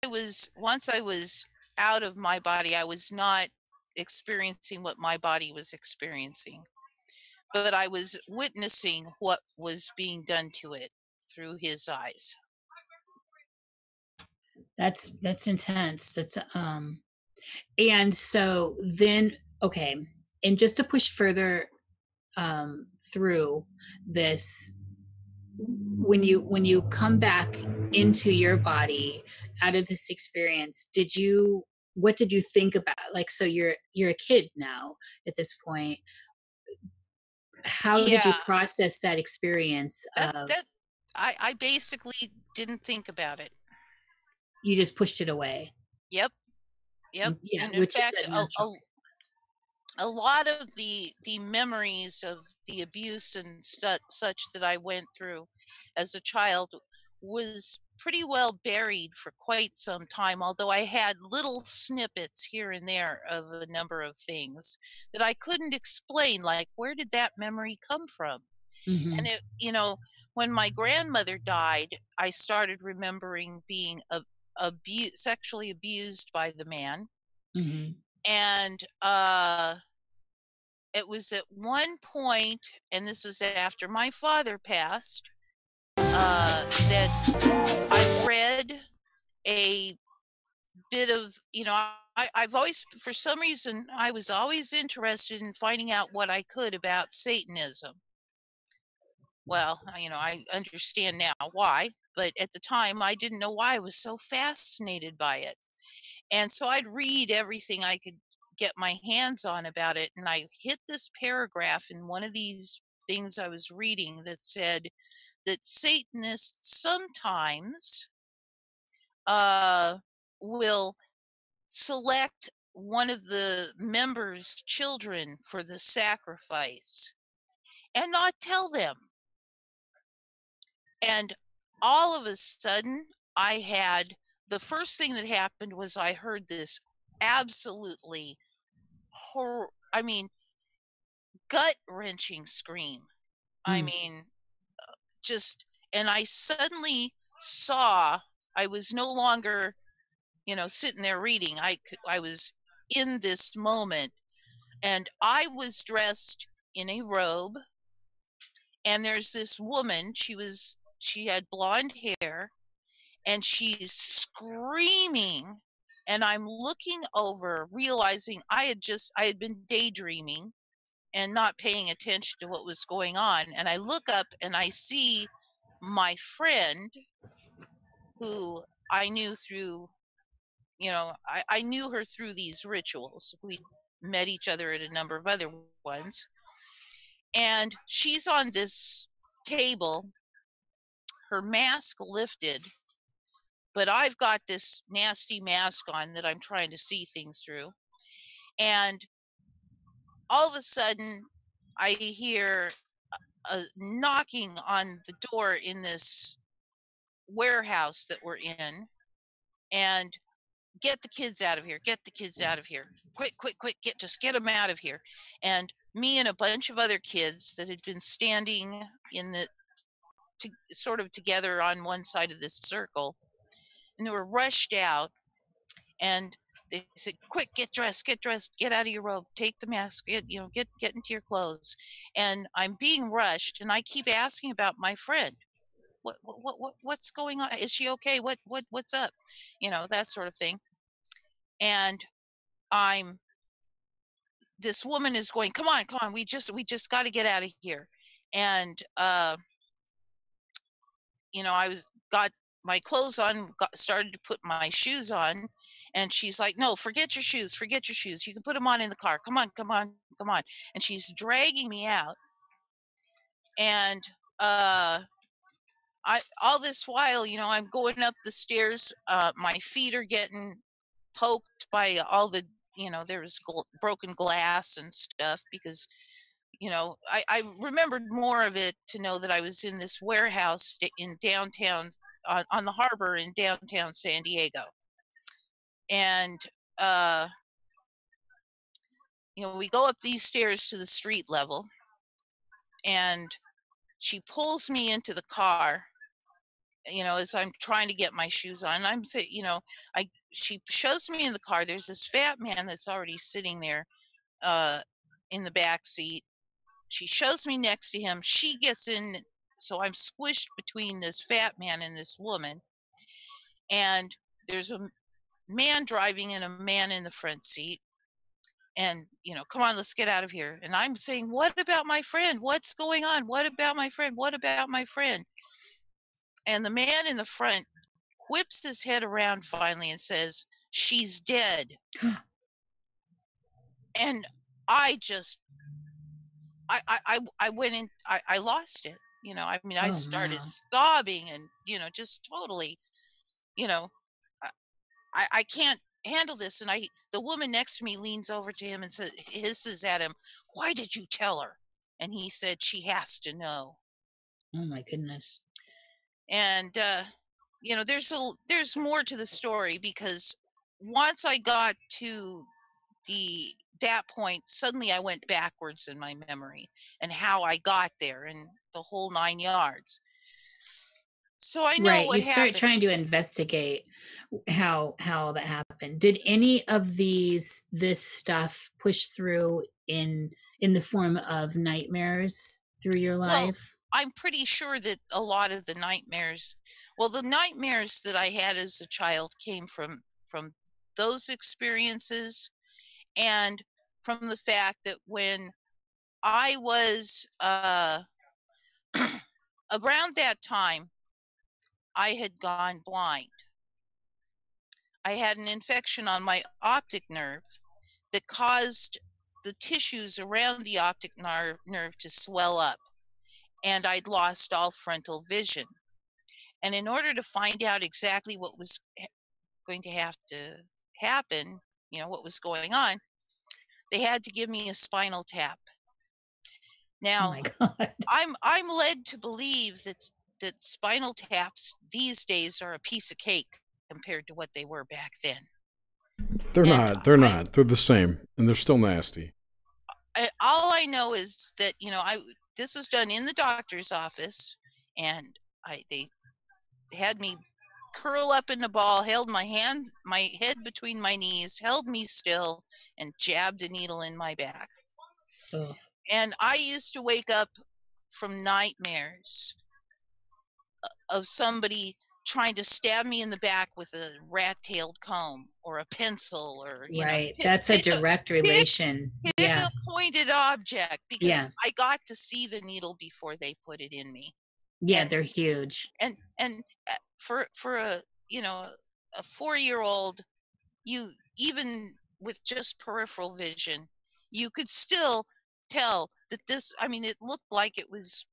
was out of my body, I was not experiencing what my body was experiencing, but I was witnessing what was being done to it through his eyes. That's intense. That's and so then, okay, and just to push further through this, when you come back into your body out of this experience, what did you think about, like, so you're a kid now at this point, how did you process that experience of I basically didn't think about it. You just pushed it away? Yep. Yeah, And in which fact, is a natural a lot of the memories of the abuse and such that I went through as a child was pretty well buried for quite some time, although I had little snippets here and there of a number of things that I couldn't explain, like, where did that memory come from? And it, when my grandmother died, I started remembering being sexually abused by the man. And it was at one point, and this was after my father passed, that I read a bit of, I've always, for some reason, I was always interested in finding out what I could about Satanism. Well, I understand now why, but at the time I didn't know why I was so fascinated by it. And so I'd read everything I could get my hands on about it. And I hit this paragraph in one of these things I was reading that said that Satanists sometimes will select one of the members' children for the sacrifice and not tell them. And all of a sudden, the first thing that happened was I heard this absolutely gut-wrenching scream. I mean, and I suddenly saw I was no longer, sitting there reading. I was in this moment, and I was dressed in a robe, and there's this woman, she had blonde hair, and she's screaming, and I'm looking over, realizing I had been daydreaming and not paying attention to what was going on. And I look up and I see my friend, who I knew through, I knew her through these rituals. We met each other at a number of other ones. And she's on this table, her mask lifted, but I've got this nasty mask on that I'm trying to see things through. And all of a sudden, I hear a knocking on the door in this warehouse that we're in, and get the kids out of here, get the kids out of here, quick, just get them out of here. And me and a bunch of other kids that had been standing sort of together on one side of this circle, and they were rushed out, and they said, quick, get dressed, get out of your robe, take the mask, get into your clothes. And I'm being rushed, and I keep asking about my friend. What's going on? Is she okay? What's up? That sort of thing. And this woman is going, come on, we just got to get out of here. And I got my clothes on, started to put my shoes on, and she's like, no, forget your shoes, you can put them on in the car, come on. And she's dragging me out, and all this while, you know, I'm going up the stairs. My feet are getting poked by all the, you know, there was broken glass and stuff because, you know, I remembered more of it to know that I was in this warehouse in downtown, on the harbor in downtown San Diego. And, you know, we go up these stairs to the street level, and she pulls me into the car, you know, as I'm trying to get my shoes on. And I'm saying, you know, she shows me in the car. There's this fat man that's already sitting there in the back seat. She shows me next to him. She gets in, so I'm squished between this fat man and this woman. And there's a man driving and a man in the front seat. And, you know, come on, let's get out of here. And I'm saying, what about my friend? What's going on? What about my friend? What about my friend? And the man in the front whips his head around finally and says, she's dead. And I just, I went in, I lost it. You know, I mean, I started sobbing and, you know, just totally, you know, I can't handle this. And the woman next to me leans over to him and says, hisses at him, why did you tell her? And he said, she has to know. Oh my goodness. And, you know, there's more to the story, because once I got to that point, suddenly I went backwards in my memory and how I got there and the whole 9 yards. So I know right. what You start happened. trying to investigate how that happened. Did any of this stuff push through in the form of nightmares through your life? Well, I'm pretty sure that a lot of the nightmares that I had as a child came from those experiences, and from the fact that when I was around that time, I had gone blind. I had an infection on my optic nerve that caused the tissues around the optic nerve to swell up, and I'd lost all frontal vision. And in order to find out exactly what was going to have to happen, you know, what was going on, they had to give me a spinal tap. Now, oh my God. I'm led to believe that spinal taps these days are a piece of cake compared to what they were back then. They're not. They're the same, and they're still nasty. All I know is that, you know, this was done in the doctor's office, and they had me curl up in the ball, held my head between my knees, held me still, and jabbed a needle in my back. Oh. And I used to wake up from nightmares of somebody trying to stab me in the back with a rat-tailed comb or a pencil, or, you know, that's a direct relation. Pick a pointed object, because I got to see the needle before they put it in me. Yeah, and they're huge. And for a, you know, a 4-year-old, you, even with just peripheral vision, you could still tell that this, I mean, it looked like it was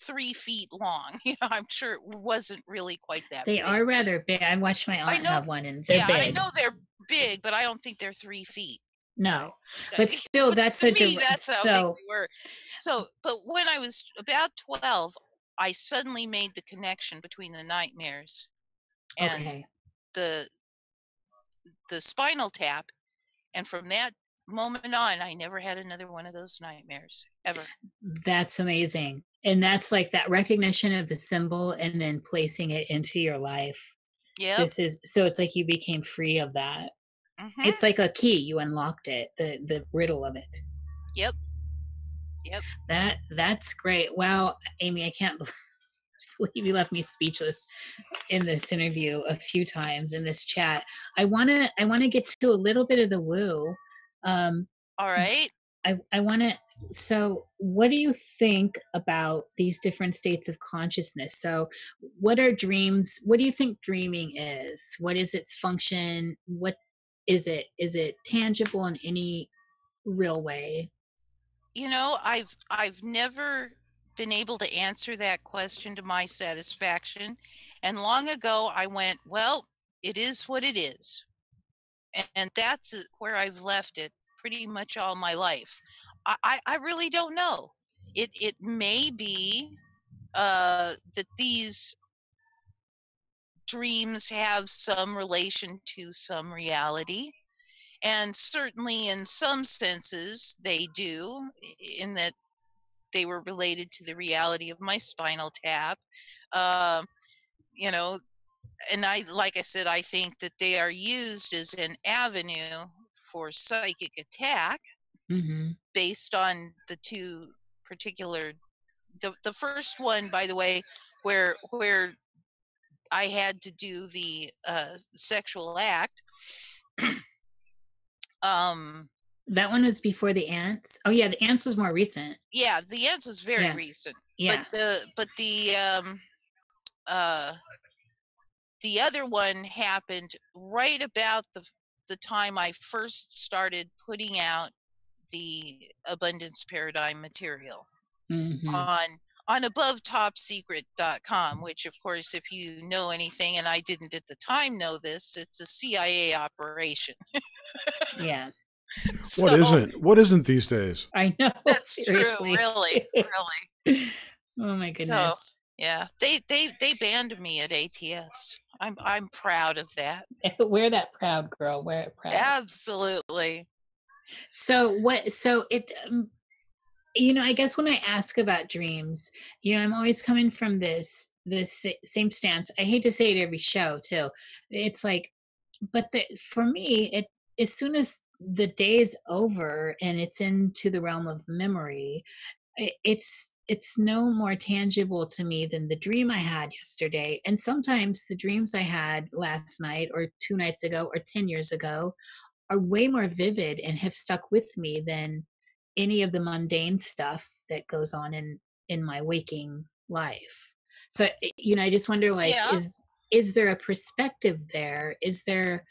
3 feet long. You know, I'm sure it wasn't really quite that they big. are rather big. I watched my aunt have one, and they're big. I know they're big, but I don't think they're 3 feet. No, but still, that's a me, that's how big they were. So, but when I was about 12, I suddenly made the connection between the nightmares and the spinal tap, and from that moment on, I never had another one of those nightmares ever. That's amazing. And that's like that recognition of the symbol and then placing it into your life. Yeah. So it's like you became free of that. Mm-hmm. It's like a key. You unlocked it, the riddle of it. Yep. That's great. Wow, Amy, I can't believe you left me speechless in this interview a few times in this chat. I wanna get to a little bit of the woo. All right. I want to, so what do you think about these different states of consciousness? So what are dreams? What do you think dreaming is? What is its function? What is it? Is it tangible in any real way? You know, I've never been able to answer that question to my satisfaction. And long ago, I went, well, it is what it is. And that's where I've left it pretty much all my life. I really don't know. It may be that these dreams have some relation to some reality. And certainly in some senses they do, in that they were related to the reality of my spinal tap. You know, and like I said, I think that they are used as an avenue for psychic attack based on the two particular, the first one, by the way, where I had to do the sexual act. That one was before the ants. Oh yeah, the ants was more recent. Yeah, the ants was very recent. Yeah. But the other one happened right about the time I first started putting out the abundance paradigm material on abovetopsecret.com, which of course, if you know anything, and I didn't at the time know this, it's a CIA operation. Yeah. What isn't? What isn't these days? I know. That's seriously. true. Really. Oh my goodness. So yeah, they banned me at ATS. I'm proud of that. Wear that proud, girl. Wear it proud. Absolutely. So it I guess when I ask about dreams, I'm always coming from this same stance. I hate to say it every show too. It's like, but for me, as soon as the day is over and it's into the realm of memory, it's no more tangible to me than the dream I had yesterday. And sometimes the dreams I had last night or 2 nights ago or 10 years ago are way more vivid and have stuck with me than any of the mundane stuff that goes on in my waking life. So I just wonder, like, is there a perspective there? Is there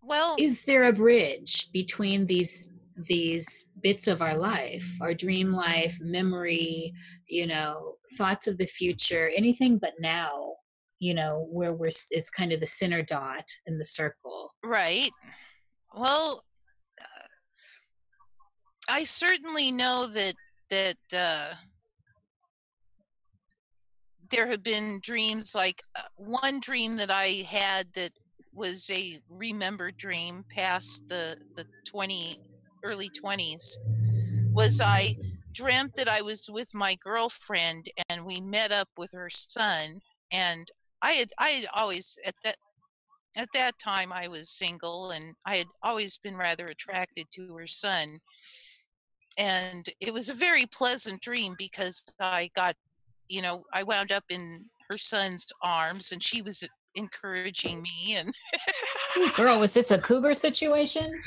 a bridge between these bits of our life, our dream life, memory, thoughts of the future, anything but now, where is kind of the center dot in the circle? Right. Well, I certainly know that there have been dreams, like one dream that I had that was a remembered dream past the early 20s, was I dreamt that I was with my girlfriend and we met up with her son. And I had always, at that time I was single, and I had always been rather attracted to her son. And it was a very pleasant dream because I got, I wound up in her son's arms and she was encouraging me. And girl, was this a cougar situation?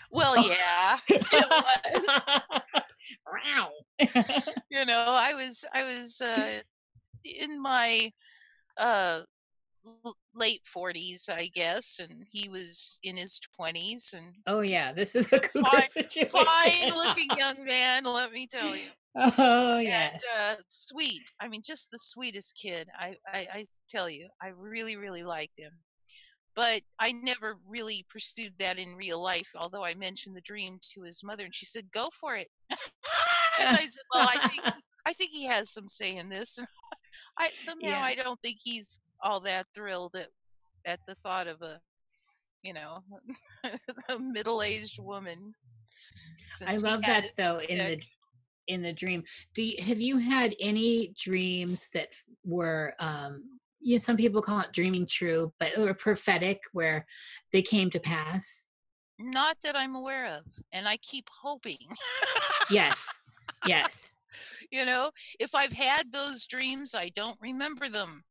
Well, yeah, it was. Wow. I was in my late 40s, I guess, and he was in his 20s. And oh yeah, this is a cougar situation. Fine looking young man, let me tell you. Oh yes. And sweet. I mean, just the sweetest kid. I tell you, I really, really liked him. But I never really pursued that in real life, although I mentioned the dream to his mother, and she said, "Go for it." And I said, "Well, I think he has some say in this." I don't think he's all that thrilled at the thought of a a middle-aged woman. I love that though in the dream. Have you had any dreams that were some people call it dreaming true, but or prophetic, where they came to pass? Not that I'm aware of, and I keep hoping. Yes. If I've had those dreams, I don't remember them,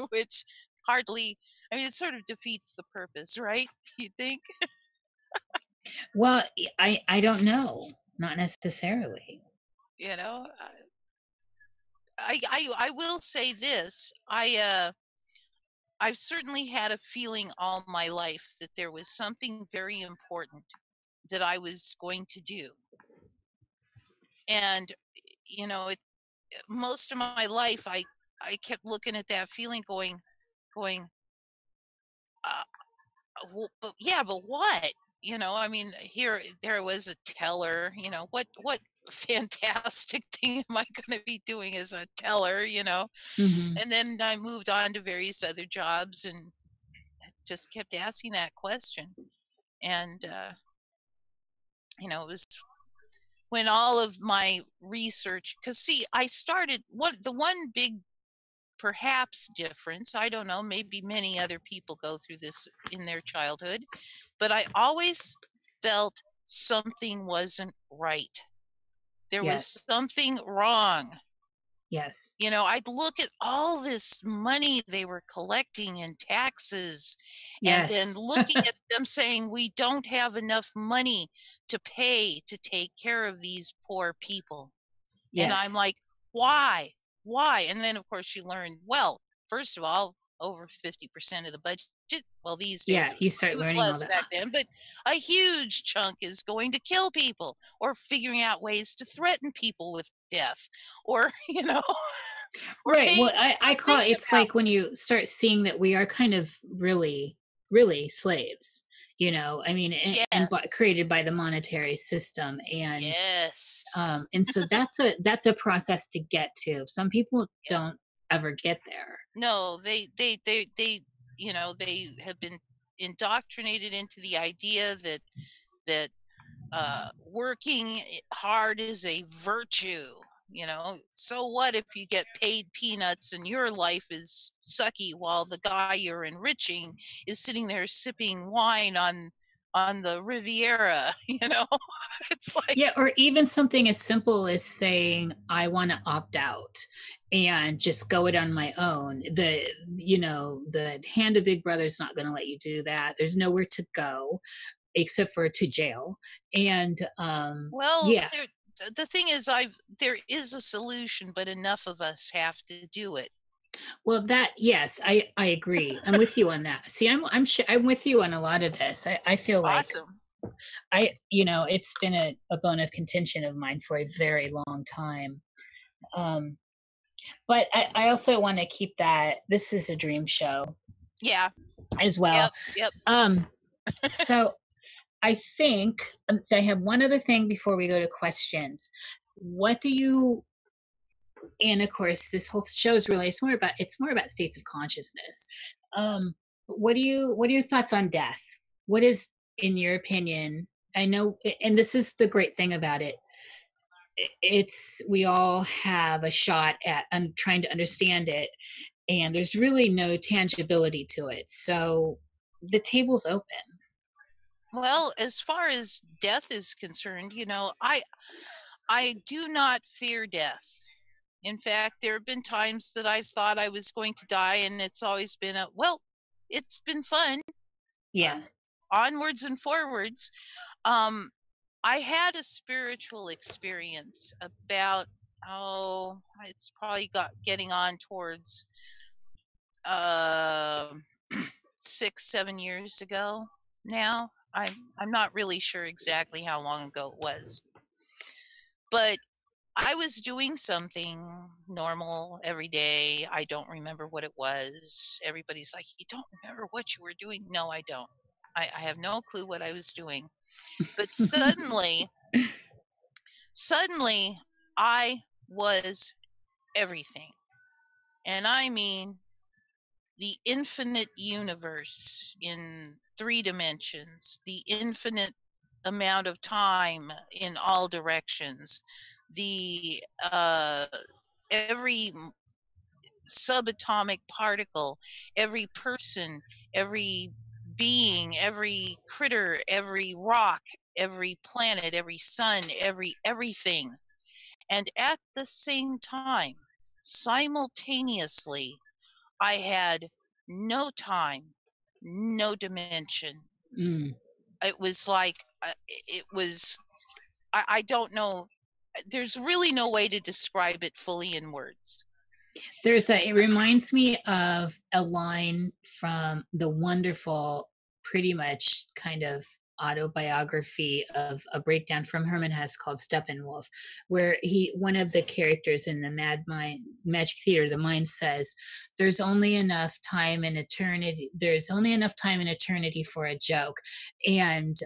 which hardly, it sort of defeats the purpose, right? You think? Well, I don't know. Not necessarily. I will say this. I've certainly had a feeling all my life that there was something very important that I was going to do. And you know, most of my life, I kept looking at that feeling going, but yeah, but what? You know, I mean, there was a teller, you know, what fantastic thing am I going to be doing as a teller, you know? Mm-hmm. And then I moved on to various other jobs and just kept asking that question. And, you know, it was when all of my research, because see, I started the one big perhaps difference, I don't know, maybe many other people go through this in their childhood, but I always felt something wasn't right. There was Yes. something wrong. Yes. You know, I'd look at all this money they were collecting in taxes, and then Yes. looking at them saying, we don't have enough money to pay to take care of these poor people. And I'm Yes. like, why? Why? And then, of course, you learn, well, first of all, over 50% of the budget, well, these days Yeah, you start it was learning all less that. back then, but a huge chunk is going to kill people or figuring out ways to threaten people with death or, you know, or Right. Well, paying I call it, it's about. like when you start seeing that we are kind of really slaves, you know, I mean, and Yes. created by the monetary system. Yes. And so that's a process to get to. Some people don't ever get there. No, they, you know, they have been indoctrinated into the idea that working hard is a virtue. You know, so what if you get paid peanuts and your life is sucky while the guy you're enriching is sitting there sipping wine on the Riviera, you know? It's like, Yeah, or even something as simple as saying I want to opt out and just go it on my own. The hand of Big Brother is not going to let you do that. There's nowhere to go except for to jail. And well, yeah. the thing is, there is a solution, but enough of us have to do it. Well, yes, I agree. I'm with you on that. See, I'm with you on a lot of this. I feel like Awesome. it's been a bone of contention of mine for a very long time. But I also want to keep that this is a dream show. Yeah. As well. Yep. So I think I have one other thing before we go to questions. What do you, and of course this whole show is really it's more about states of consciousness. What are your thoughts on death? What is, in your opinion, I know, and this is the great thing about it, it's we all have a shot at trying to understand it, and there's really no tangibility to it, so the table's open. Well, as far as death is concerned, you know, I do not fear death. In fact, there have been times that I've thought I was going to die, and it's always been it's been fun. Yeah. Onwards and forwards. I had a spiritual experience about, it's probably getting on towards 6-7 years ago now. I'm not really sure exactly how long ago it was, but I was doing something normal every day. I don't remember what it was. Everybody's like, you don't remember what you were doing? No, I don't. I have no clue what I was doing. But suddenly I was everything. And I mean the infinite universe in 3 dimensions, the infinite amount of time in all directions, the every subatomic particle, every person, every being, every critter, every rock, every planet, every sun, everything. And at the same time, simultaneously, I had no time, no dimension. It was like, I don't know. There's really no way to describe it fully in words. It reminds me of a line from the wonderful, pretty much kind of autobiography of a breakdown from Hermann Hesse called Steppenwolf, where one of the characters in the Magic Theater, the mind says, there's only enough time in eternity for a joke. And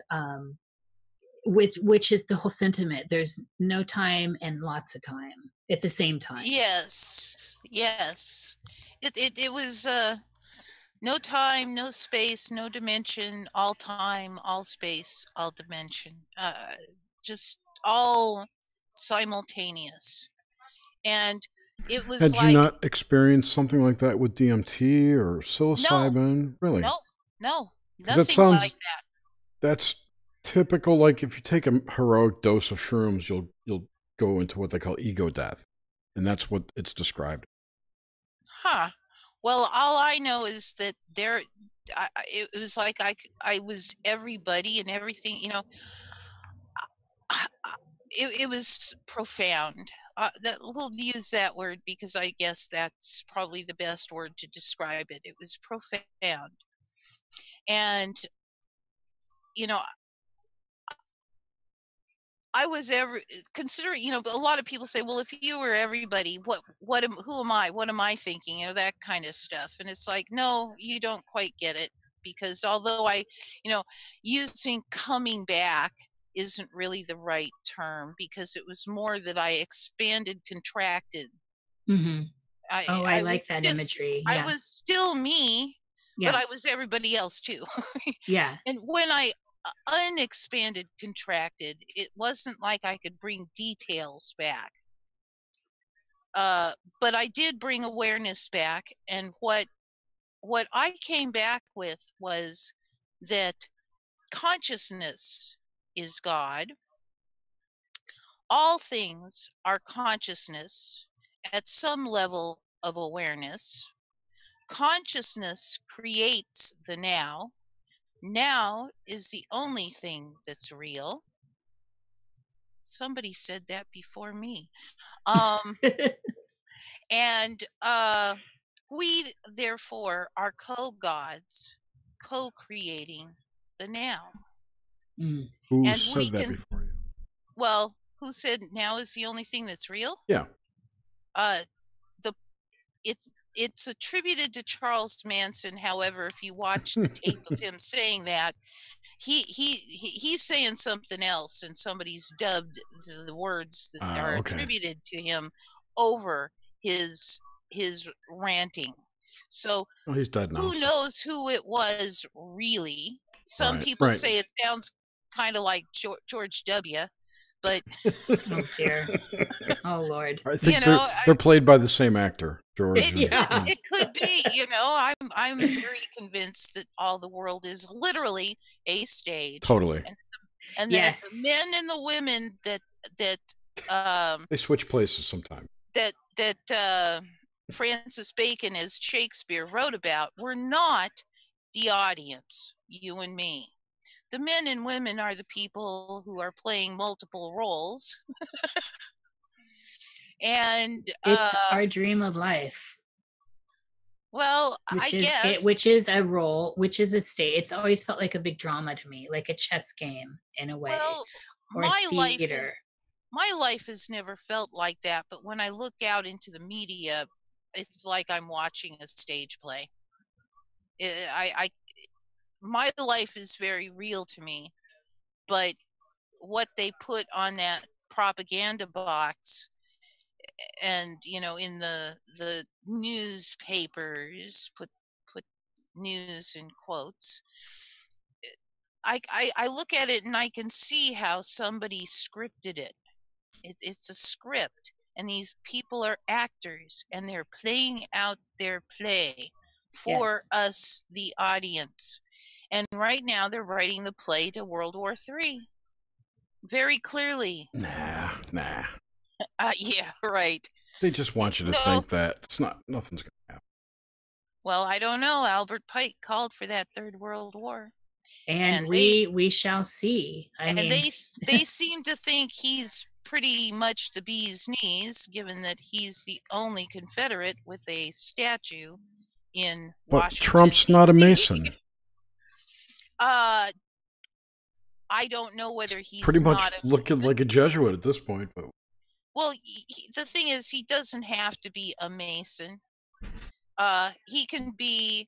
which is the whole sentiment. There's no time and lots of time at the same time. Yes. It was no time, no space, no dimension, all time, all space, all dimension. Just all simultaneous. And it was Had you not experienced something like that with DMT or psilocybin? Really? No, nothing like that. That's typical. Like if you take a heroic dose of shrooms, you'll go into what they call ego death, and that's what it's described. Huh. Well, all I know is that it was like I was everybody and everything. It was profound. We'll use that word because I guess that's probably the best word to describe it. It was profound. And, I was considering, a lot of people say, well, if you were everybody, who am I? What am I thinking? That kind of stuff. And it's like, no, you don't quite get it, because although using coming back isn't really the right term, because it was more that I expanded, contracted. Mm-hmm. I like that imagery. Yeah. I was still me, yeah. but I was everybody else too. Yeah. And when I unexpanded, contracted, it wasn't like I could bring details back. But I did bring awareness back. And what I came back with was that consciousness is God. All things are consciousness at some level of awareness. Consciousness creates the now. Now is the only thing that's real. Somebody said that before me. And we, therefore, are co-gods, co-creating the now. Mm. Who said that before you? Well, who said now is the only thing that's real? Yeah. It's attributed to Charles Manson. However, if you watch the tape of him saying that, he's saying something else, and somebody's dubbed the words that are attributed to him over his ranting. So he's dead now. Who knows who it was really? Some people say it sounds kind of like George W. But oh dear, oh Lord! I think they're played by the same actor, George. It could be. I'm very convinced that all the world is literally a stage. Totally. And that the men and the women that they switch places sometimes. That Francis Bacon, as Shakespeare, wrote about were not the audience, you and me. The men and women are the people who are playing multiple roles. And it's our dream of life. Well, which is a role, which is a stage. It's always felt like a big drama to me, like a chess game in a way. Well, or theater. My life has never felt like that, but when I look out into the media, it's like I'm watching a stage play. My life is very real to me, but what they put on that propaganda box and in the newspapers, put news in quotes, I look at it and I can see how somebody scripted it. It's a script, and these people are actors, and they're playing out their play for us, the audience. And right now they're writing the play to World War III. Very clearly. Nah. Yeah, right. They just want you to think that nothing's going to happen. Well, I don't know. Albert Pike called for that Third World War. And we shall see. I mean, they seem to think he's pretty much the bee's knees, given that he's the only Confederate with a statue in Washington. Trump's not a Mason. I don't know whether he's pretty much not looking like a Jesuit at this point. But well, the thing is, he doesn't have to be a Mason. He can be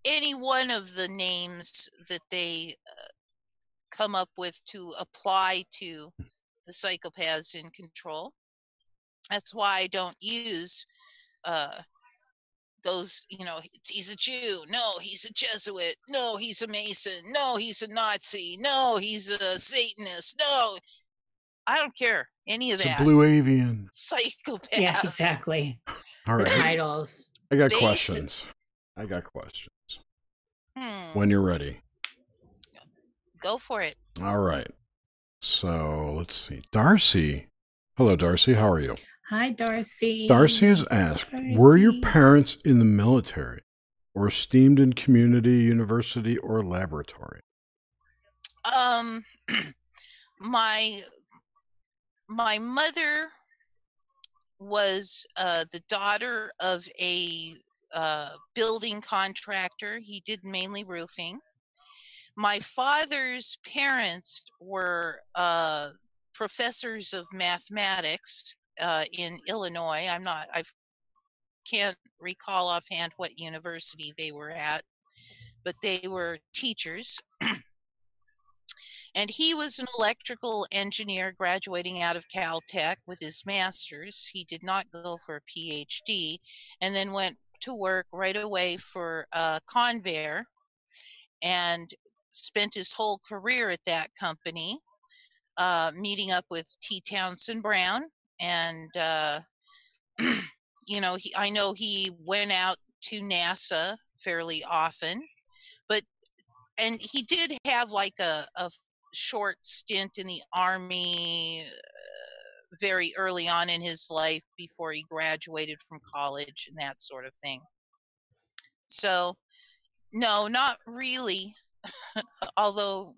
any one of the names that they come up with to apply to the psychopaths in control. That's why I don't use those, he's a Jew. No, he's a Jesuit. No, he's a Mason. No, he's a Nazi. No, he's a Satanist. No, I don't care. Any of it's that. a blue avian. Psychopath. Yeah, exactly. All right. The titles. I got questions. When you're ready. Go for it. All right. So let's see. Darcy. Hello, Darcy. How are you? Hi, Darcy. Darcy has asked, were your parents in the military or esteemed in community, university, or laboratory? My mother was the daughter of a building contractor. He did mainly roofing. My father's parents were professors of mathematics in Illinois. I can't recall offhand what university they were at, but they were teachers. And he was an electrical engineer graduating out of Caltech with his master's. He did not go for a PhD, and then went to work right away for Convair and spent his whole career at that company, meeting up with T. Townsend Brown. And, I know he went out to NASA fairly often, and he did have like a short stint in the Army very early on in his life before he graduated from college and that sort of thing. So, no, not really. Although,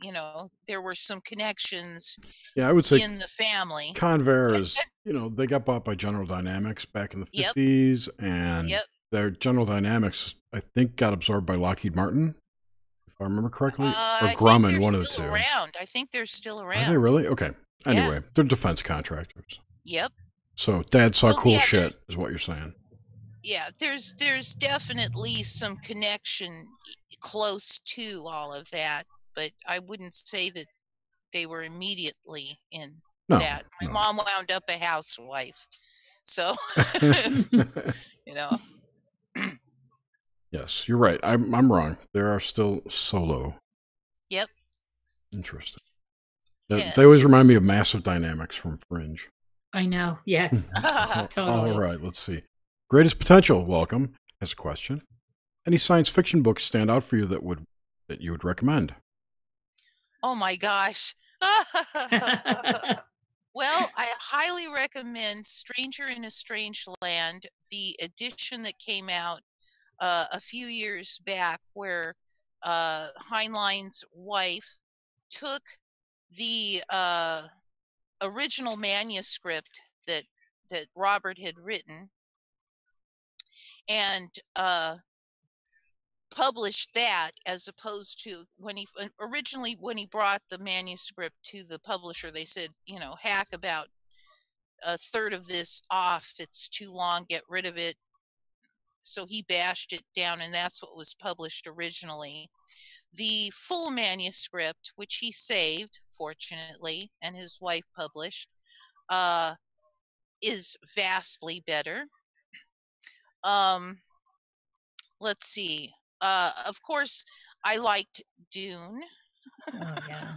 there were some connections I would say in the family. Convair is, they got bought by General Dynamics back in the 50s, and their General Dynamics, I think, got absorbed by Lockheed Martin, if I remember correctly, or Grumman, one of the two. I think they're still around. Are they really? Okay. Anyway, they're defense contractors. Yep. So Dad saw cool shit, is what you're saying. Yeah, there's definitely some connection close to all of that, but I wouldn't say that they were immediately in that. My mom wound up a housewife, so Yes, you're right. I'm wrong. There are still solo. Yep. Interesting. Yes. They always remind me of Massive Dynamics from Fringe. I know. Yes. Totally. All right. Let's see. Greatest Potential, welcome, has a question. Any science fiction books stand out for you that you would recommend? Oh my gosh. Well, I highly recommend Stranger in a Strange Land, the edition that came out a few years back, where Heinlein's wife took the original manuscript that Robert had written and published that, as opposed to when he brought the manuscript to the publisher, they said, hack about a third of this off. It's too long. Get rid of it. So he bashed it down, and that's what was published originally. The full manuscript, which he saved, fortunately, and his wife published, is vastly better. Let's see. Of course, I liked Dune. Oh yeah,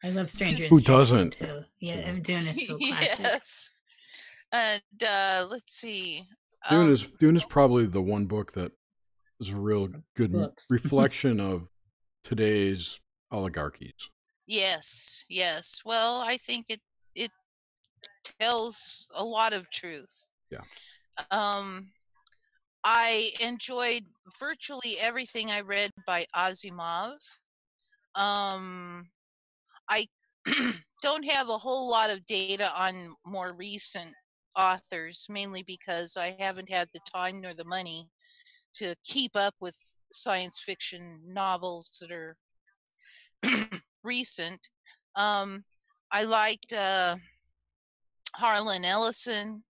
I love Stranger. Who doesn't? Too. Yeah, Dune is so classic. Yes. And let's see. Dune is probably the one book that is a real good reflection of today's oligarchies. Yes. Well, I think it tells a lot of truth. Yeah. I enjoyed virtually everything I read by Asimov. I don't have a whole lot of data on more recent authors, mainly because I haven't had the time nor the money to keep up with science fiction novels that are recent. I liked Harlan Ellison.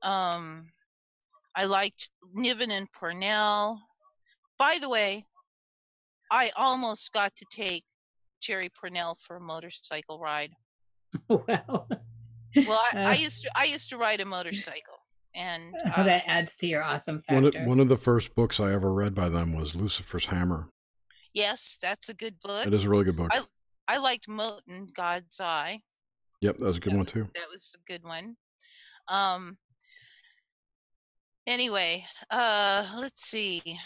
I liked Niven and Purnell. By the way, I almost got to take Jerry Purnell for a motorcycle ride. Well, well, I used to ride a motorcycle, and that adds to your awesome factor. One of the first books I ever read by them was Lucifer's Hammer. Yes, that's a good book. It is a really good book. I liked Mote and God's Eye. Yep, that was a good one too. That was a good one. Anyway, let's see.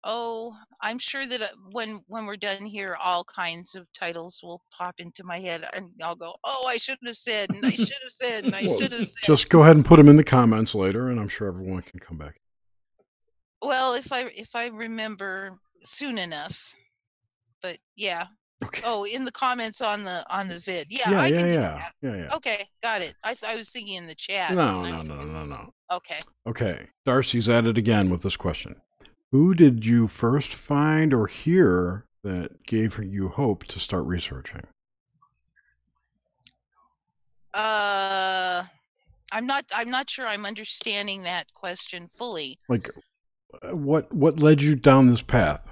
Oh, I'm sure that when we're done here, all kinds of titles will pop into my head, and I'll go, "Oh, I should have said, and I should have said, and I should have said." Just go ahead and put them in the comments later, and I'm sure everyone can come back. Well, if I remember soon enough, but yeah. Okay. Oh, in the comments on the vid. Yeah, I can do that. Yeah. Okay, got it. I was thinking in the chat. No. Okay. Okay. Darcy's at it again with this question. Who did you first find or hear that gave you hope to start researching? I'm not sure I'm understanding that question fully. Like, what led you down this path?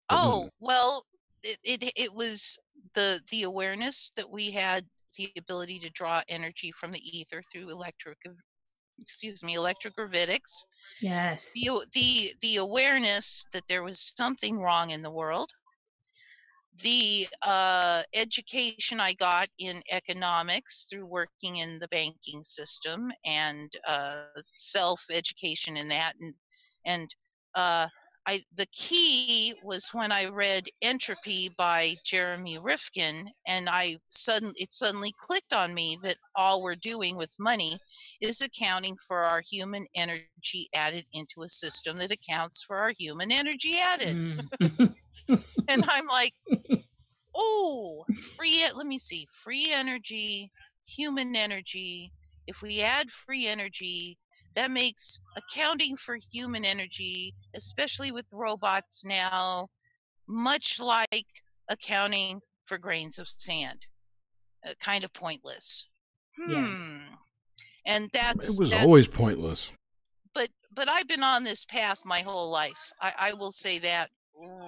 Oh, well, it was the awareness that we had the ability to draw energy from the ether through electrogravitics. Yes. The awareness that there was something wrong in the world. The education I got in economics through working in the banking system, and self-education in that, and the key was when I read Entropy by Jeremy Rifkin, and it suddenly clicked on me that all we're doing with money is accounting for our human energy added into a system that accounts for our human energy added. And I'm like, oh, let me see, free energy, human energy. If we add free energy, that makes accounting for human energy, especially with robots now, much like accounting for grains of sand, kind of pointless. Yeah. And it was always pointless. But I've been on this path my whole life. I will say that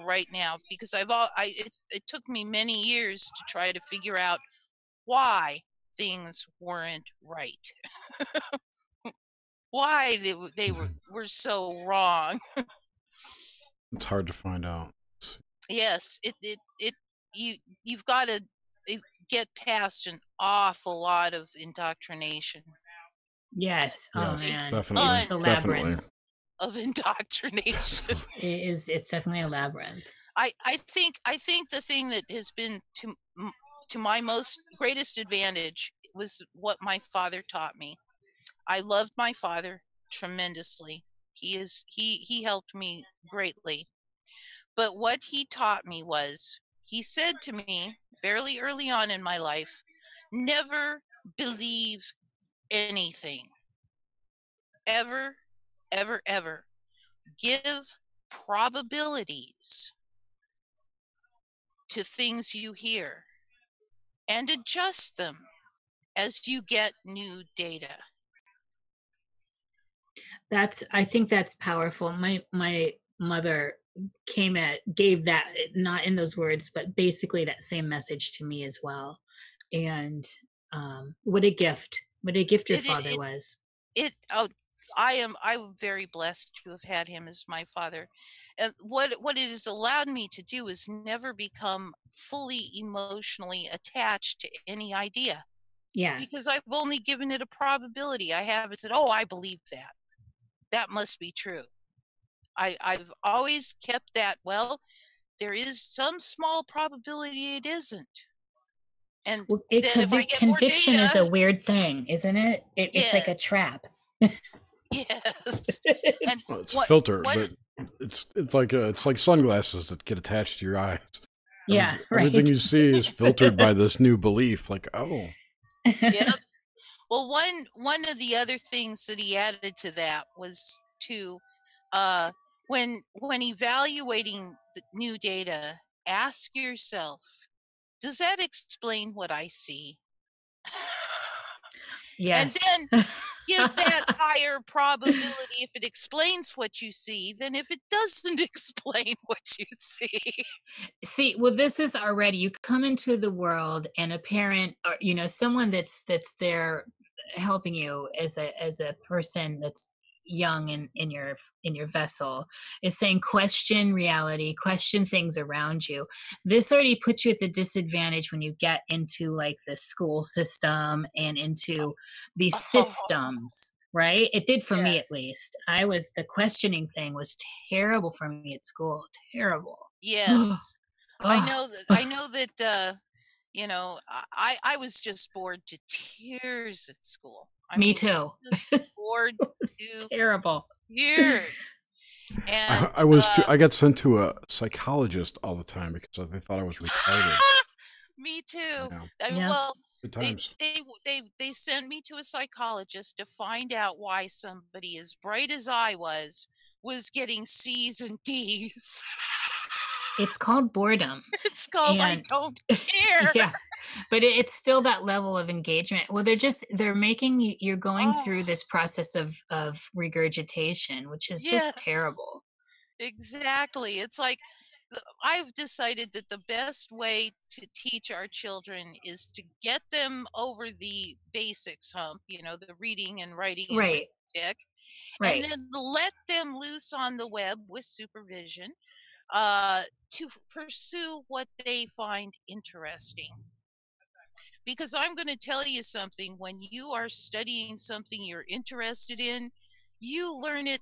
right now, because it took me many years to try to figure out why things weren't right. Why they were so wrong. It's hard to find out. Yes, you've got to get past an awful lot of indoctrination. Yes. Oh man, definitely. It's a labyrinth of indoctrination. It's definitely a labyrinth. I think the thing that has been to my greatest advantage was what my father taught me. I loved my father tremendously. He helped me greatly. But what he taught me was, he said to me fairly early on in my life, never believe anything. Ever, ever, ever. Give probabilities to things you hear and adjust them as you get new data. I think that's powerful. My mother gave that, not in those words, but basically that same message to me as well. And what a gift your father was. I'm very blessed to have had him as my father. And what it has allowed me to do is never become fully emotionally attached to any idea. Yeah. Because I've only given it a probability. I haven't said, oh, I believe that. That must be true. I've always kept that, well, there is some small probability it isn't. And conviction is a weird thing, isn't it? It's like a trap. Yes. And it's filtered, but it's like sunglasses that get attached to your eyes. Yeah, right. Everything you see is filtered by this new belief. Like, oh. Yep. Well, one of the other things that he added to that was to when evaluating the new data, ask yourself, does that explain what I see? Yes. And then give that higher probability if it explains what you see than if it doesn't explain what you see. See, well, this is already, you come into the world and a parent, or someone that's there helping you as a person that's young in your vessel, is saying question reality, question things around you. This already puts you at the disadvantage when you get into like the school system and into these systems, right? It did for me, at least. The questioning thing was terrible for me at school. Terrible. Yes. I know that I was just bored to tears at school. Me too. Just bored to terrible tears. And I was too. I got sent to a psychologist all the time because they thought I was retarded. Me too. Yeah. I mean, well, good times. They sent me to a psychologist to find out why somebody as bright as I was getting C's and D's. It's called boredom. It's called I don't care. Yeah, but it's still that level of engagement. Well, they're making you're going through this process of regurgitation, which is just terrible. Exactly. It's like I've decided that the best way to teach our children is to get them over the basics hump, the reading and writing and arithmetic, and then let them loose on the web with supervision to pursue what they find interesting. Because I'm going to tell you something, when you are studying something you're interested in, you learn it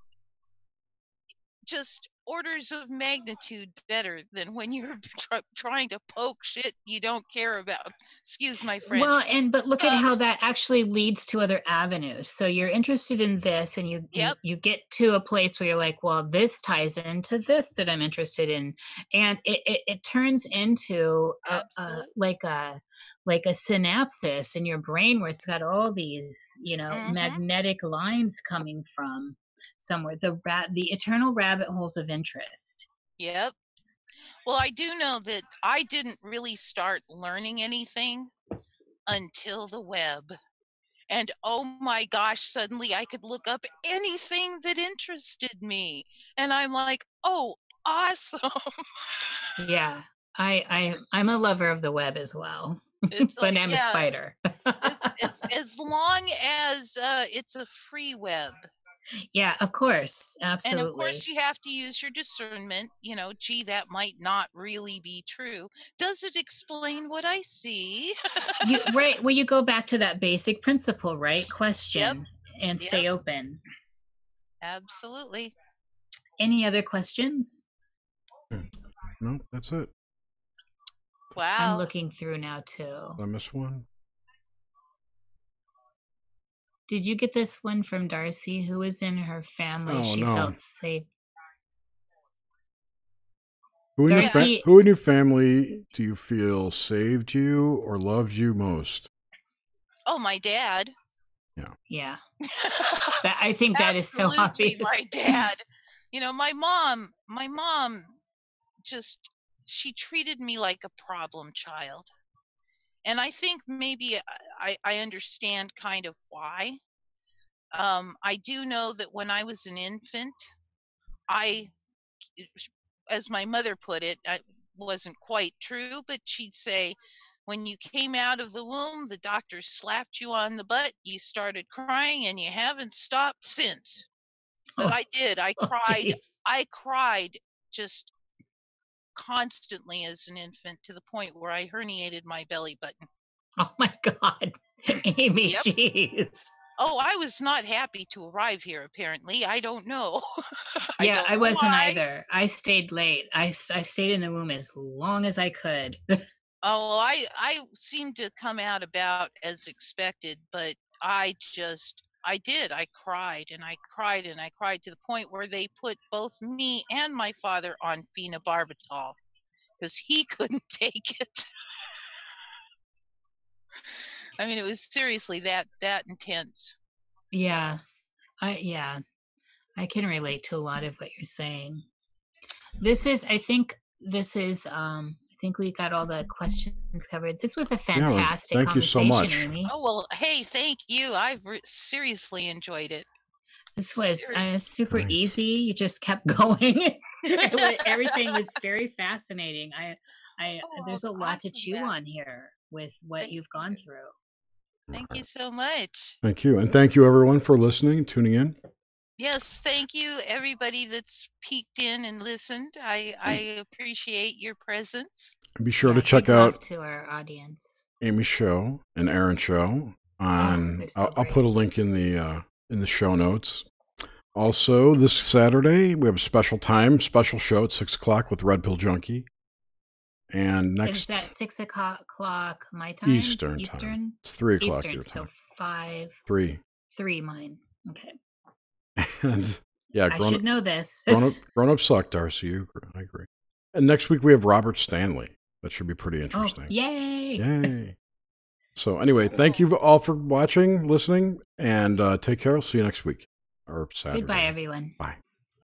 just orders of magnitude better than when you're trying to poke shit you don't care about. Excuse my French. Well, but look at how that actually leads to other avenues. So you're interested in this, and you get to a place where you're like, well, this ties into this that I'm interested in, and it turns into like a synapses in your brain where it's got all these magnetic lines coming from somewhere, the eternal rabbit holes of interest. Yep. Well, I do know that I didn't really start learning anything until the web. And oh my gosh, suddenly I could look up anything that interested me. And I'm like, oh, awesome. Yeah, I'm a lover of the web as well. But I'm a spider. It's as long as it's a free web. Yeah, of course. Absolutely. And of course you have to use your discernment, gee, that might not really be true. Does it explain what I see? Right. Well, you go back to that basic principle, right? Question and stay open. Absolutely. Any other questions? No, that's it. Wow. I'm looking through now too. Did I miss one? Did you get this one from Darcy? Who was in her family? She felt safe. Who in your family do you feel saved you or loved you most? Oh, my dad. Yeah. I think that is so obvious. My dad. My mom just, she treated me like a problem child. And I think maybe I understand kind of why. I do know that when I was an infant, as my mother put it, it wasn't quite true, but she'd say, when you came out of the womb, the doctor slapped you on the butt, you started crying, and you haven't stopped since. But I did. I cried. Geez. I cried just constantly as an infant to the point where I herniated my belly button. Oh my God. Amy, jeez. Oh, I was not happy to arrive here, apparently. I don't know. Yeah, I wasn't either. I stayed late. I stayed in the womb as long as I could. Oh, I seemed to come out about as expected, but I did. I cried and I cried and I cried to the point where they put both me and my father on phenobarbital because he couldn't take it. I mean, it was seriously that intense. Yeah. I can relate to a lot of what you're saying. This is, I think, this is, I think we got all the questions covered. This was a Yeah, fantastic thank you so conversation, much. Amy. Oh, well, hey, thank you. I've seriously enjoyed it. This was super Thanks. easy. You just kept going. Everything was very fascinating. There's a lot to chew on here with what you've gone through. Thank you so much. Thank you. And thank you, everyone, for listening and tuning in. Yes, thank you, everybody that's peeked in and listened. I appreciate your presence. And be sure to check out to our audience, Amy's show and Aaron's show. I'll put a link in the show notes. Also, this Saturday we have a special show at 6:00 with Red Pill Junkie. And next, is that 6:00 my time? Eastern. It's 3:00 Eastern, your time. So 3 mine. Okay. And yeah, I should know this. grown up suck, Darcy. I agree. And next week we have Robert Stanley. That should be pretty interesting. Oh, yay! Yay! So anyway, thank you all for watching, listening, and take care. I'll see you next week or Saturday. Goodbye, everyone. Bye.